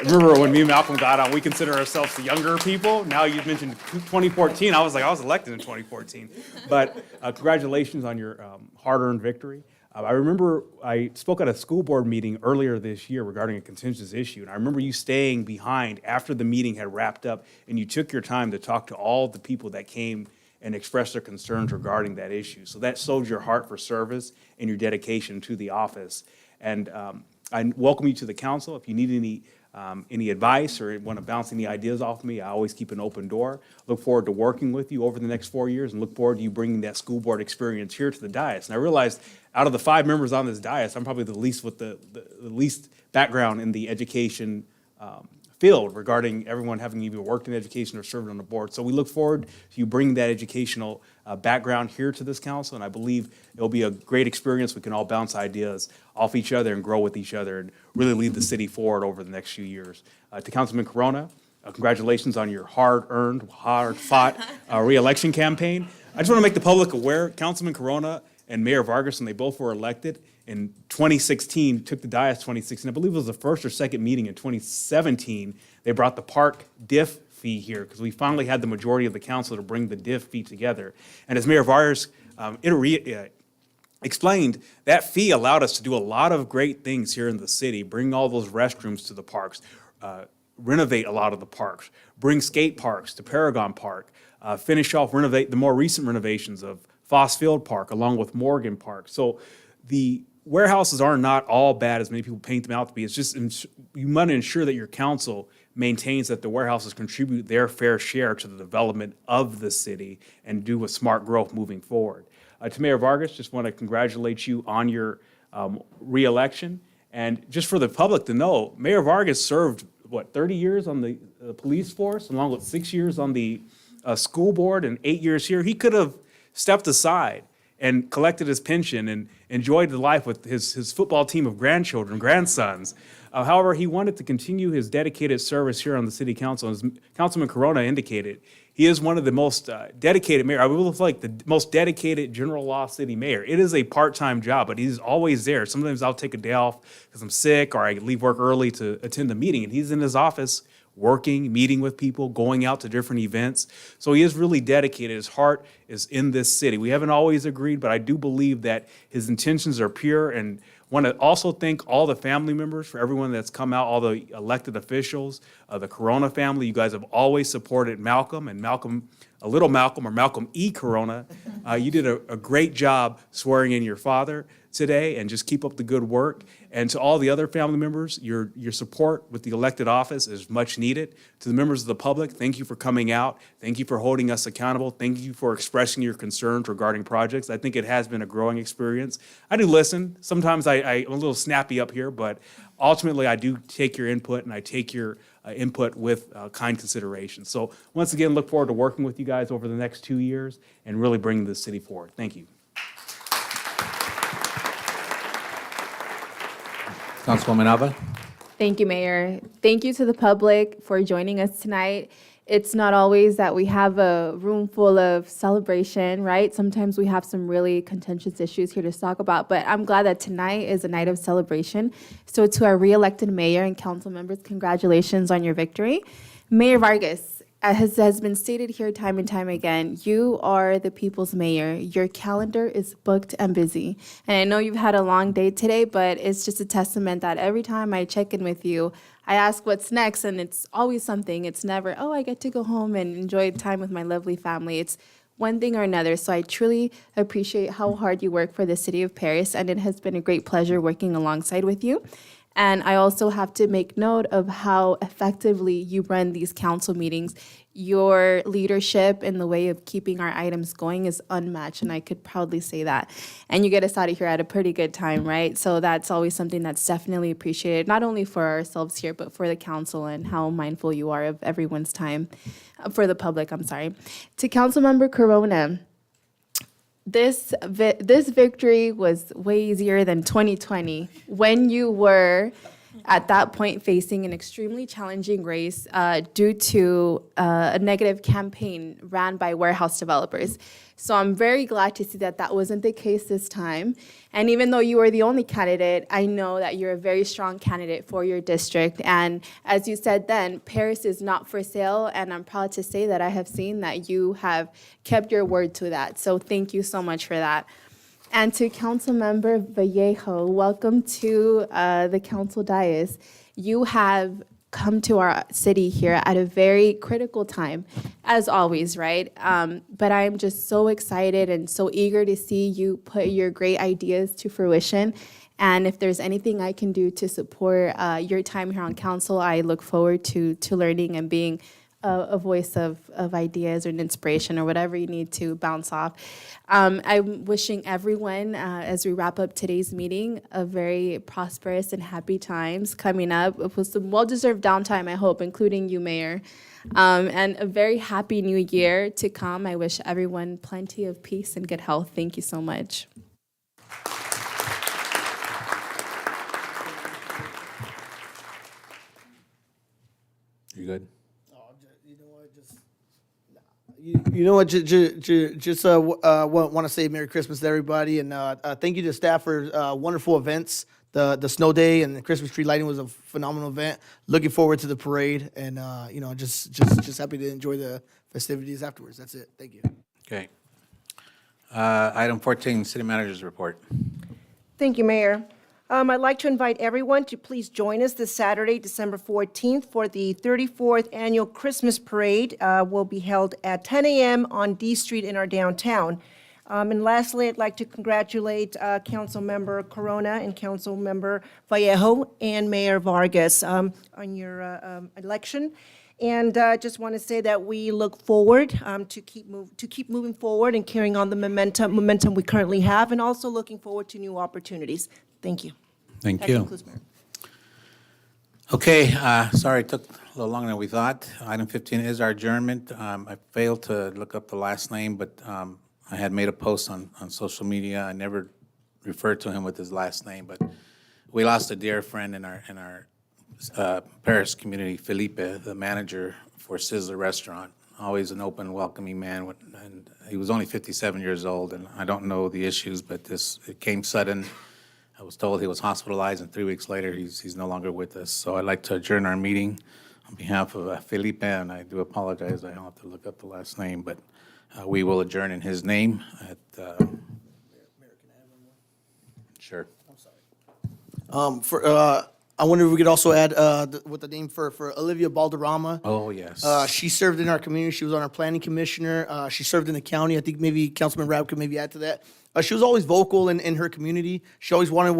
Speaker 3: Remember when me and Malcolm got on, we consider ourselves the younger people. Now you've mentioned 2014. I was elected in 2014. But congratulations on your hard-earned victory. I remember I spoke at a school board meeting earlier this year regarding a contentious issue, and I remember you staying behind after the meeting had wrapped up, and you took your time to talk to all the people that came and expressed their concerns regarding that issue. So that shows your heart for service and your dedication to the office. And I welcome you to the council. If you need any advice or want to bounce any ideas off me, I always keep an open door. Look forward to working with you over the next 4 years, and look forward to you bringing that school board experience here to the dais. And I realized out of the 5 members on this dais, I'm probably the least with the least background in the education field regarding everyone having either worked in education or served on the board. So we look forward to you bringing that educational background here to this council, and I believe it'll be a great experience. We can all bounce ideas off each other and grow with each other and really lead the city forward over the next few years. To Councilman Corona, congratulations on your hard-earned, hard-fought re-election campaign. I just want to make the public aware, Councilman Corona and Mayor Vargas, when they both were elected in 2016, took the dais 2016, I believe it was the first or second meeting in 2017, they brought the park diff fee here, because we finally had the majority of the council to bring the diff fee together. And as Mayor Vargas explained, that fee allowed us to do a lot of great things here in the city, bring all those restrooms to the parks, renovate a lot of the parks, bring skate parks to Paragon Park, finish off, renovate the more recent renovations of Foss Field Park along with Morgan Park. So the warehouses are not all bad as many people paint them out to be. It's just you must ensure that your council maintains that the warehouses contribute their fair share to the development of the city and do with smart growth moving forward. To Mayor Vargas, just want to congratulate you on your re-election. And just for the public to know, Mayor Vargas served, 30 years on the police force, along with 6 years on the school board and 8 years here. He could have stepped aside and collected his pension and enjoyed the life with his football team of grandchildren, grandsons. However, he wanted to continue his dedicated service here on the city council. As Councilman Corona indicated, he is one of the most dedicated mayor. I will feel like the most dedicated general law city mayor. It is a part-time job, but he's always there. Sometimes I'll take a day off because I'm sick or I leave work early to attend the meeting, and he's in his office working, meeting with people, going out to different events. So he is really dedicated. His heart is in this city. We haven't always agreed, but I do believe that his intentions are pure, and want to also thank all the family members for everyone that's come out, all the elected officials, the Corona family. You guys have always supported Malcolm, and Malcolm, little Malcolm, or Malcolm E. Corona. You did a great job swearing in your father today, and just keep up the good work. And to all the other family members, your support with the elected office is much needed. To the members of the public, thank you for coming out. Thank you for holding us accountable. Thank you for expressing your concerns regarding projects. I think it has been a growing experience. I do listen. Sometimes I'm a little snappy up here, but ultimately I do take your input, and I take your input with kind consideration. So once again, look forward to working with you guys over the next 2 years and really bringing the city forward. Thank you.
Speaker 1: Councilwoman Alba?
Speaker 14: Thank you, Mayor. Thank you to the public for joining us tonight. It's not always that we have a room full of celebration, right? Sometimes we have some really contentious issues here to talk about, but I'm glad that tonight is a night of celebration. So to our re-elected mayor and council members, congratulations on your victory. Mayor Vargas, as has been stated here time and time again, you are the people's mayor. Your calendar is booked and busy. And I know you've had a long day today, but it's just a testament that every time I check in with you, I ask what's next, and it's always something. It's never, oh, I get to go home and enjoy time with my lovely family. It's one thing or another. So I truly appreciate how hard you work for the city of Paris, and it has been a great pleasure working alongside with you. And I also have to make note of how effectively you run these council meetings. Your leadership in the way of keeping our items going is unmatched, and I could proudly say that. And you get us out of here at a pretty good time, right? So that's always something that's definitely appreciated, not only for ourselves here, but for the council and how mindful you are of everyone's time, for the public, I'm sorry. To Councilmember Corona, this victory was way easier than 2020 when you were at that point facing an extremely challenging race due to a negative campaign ran by warehouse developers. So I'm very glad to see that that wasn't the case this time. And even though you were the only candidate, I know that you're a very strong candidate for your district. And as you said then, Paris is not for sale. And I'm proud to say that I have seen that you have kept your word to that. So thank you so much for that. And to Councilmember Vallejo, welcome to the council dais. You have come to our city here at a very critical time, as always, right? But I'm just so excited and so eager to see you put your great ideas to fruition. And if there's anything I can do to support your time here on council, I look forward to learning and being a voice of ideas or an inspiration or whatever you need to bounce off. I'm wishing everyone, as we wrap up today's meeting, a very prosperous and happy times coming up with some well-deserved downtime, I hope, including you, Mayor. And a very happy new year to come. I wish everyone plenty of peace and good health. Thank you so much.
Speaker 1: You good?
Speaker 12: You know what? Just want to say Merry Christmas to everybody, and thank you to staff for wonderful events. The snow day and the Christmas tree lighting was a phenomenal event. Looking forward to the parade, and just happy to enjoy the festivities afterwards. That's it. Thank you.
Speaker 1: Okay. Item 14, City Manager's Report.
Speaker 13: Thank you, Mayor. I'd like to invite everyone to please join us this Saturday, December 14th, for the 34th Annual Christmas Parade. Will be held at 10 a.m. on D Street in our downtown. And lastly, I'd like to congratulate Councilmember Corona and Councilmember Vallejo and Mayor Vargas on your election. And just want to say that we look forward to keep moving forward and carrying on the momentum we currently have, and also looking forward to new opportunities. Thank you.
Speaker 1: Thank
Speaker 13: That
Speaker 1: you.
Speaker 13: concludes, Mayor.
Speaker 1: Okay, sorry, it took a little longer than we thought. Item 15 is our adjournment. I failed to look up the last name, but I had made a post on social media. I never referred to him with his last name, but we lost a dear friend in our Paris community, Felipe, the manager for Sizzler Restaurant. Always an open, welcoming man, and he was only 57 years old, and I don't know the issues, but it came sudden. I was told he was hospitalized, and 3 weeks later, he's no longer with us. So I'd like to adjourn our meeting on behalf of Felipe, and I do apologize, I don't have to look up the last name, but we will adjourn in his name at, sure.
Speaker 12: I wonder if we could also add with the name for Olivia Balderrama.
Speaker 1: Oh, yes.
Speaker 12: She served in our community. She was on our planning commissioner. She served in the county. I think maybe Councilman Rabb could maybe add to that. She was always vocal in her community. She always wanted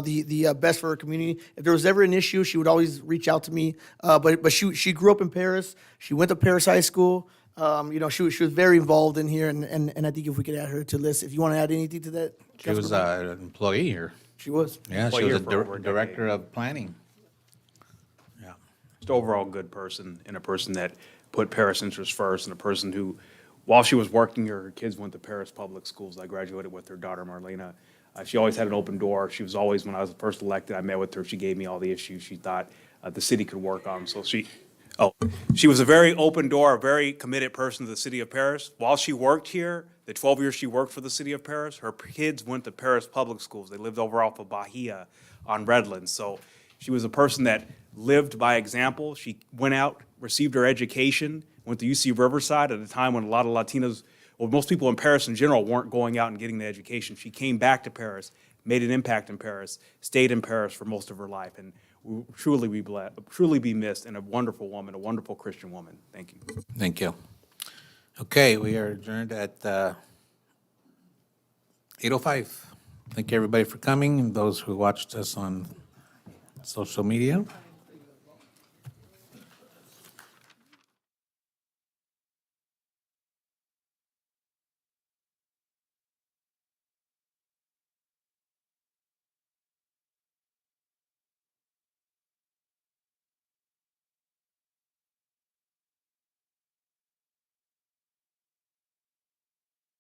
Speaker 12: the best for her community. If there was ever an issue, she would always reach out to me. But she grew up in Paris. She went to Paris High School. She was very involved in here, and I think if we could add her to the list, if you want to add anything to that.
Speaker 1: She was an employee here.
Speaker 12: She was.
Speaker 1: Yeah, she was a director of planning. Yeah.
Speaker 3: Just overall good person, and a person that put Paris interests first, and a person who, while she was working here, her kids went to Paris public schools. I graduated with her daughter, Marlena. She always had an open door. She was always, when I was first elected, I met with her. She gave me all the issues she thought the city could work on. So Oh, she was a very open door, a very committed person to the city of Paris. While she worked here, the 12 years she worked for the city of Paris, her kids went to Paris public schools. They lived over off of Bahia on Redlands. So she was a person that lived by example. She went out, received her education, went to UC Riverside at a time when a lot of Latinos, well, most people in Paris in general weren't going out and getting the education. She came back to Paris, made an impact in Paris, stayed in Paris for most of her life, and will truly be missed, and a wonderful woman, a wonderful Christian woman. Thank you.
Speaker 1: Thank you. Okay, we are adjourned at 8:05. Thank you, everybody, for coming, and those who watched us on social media.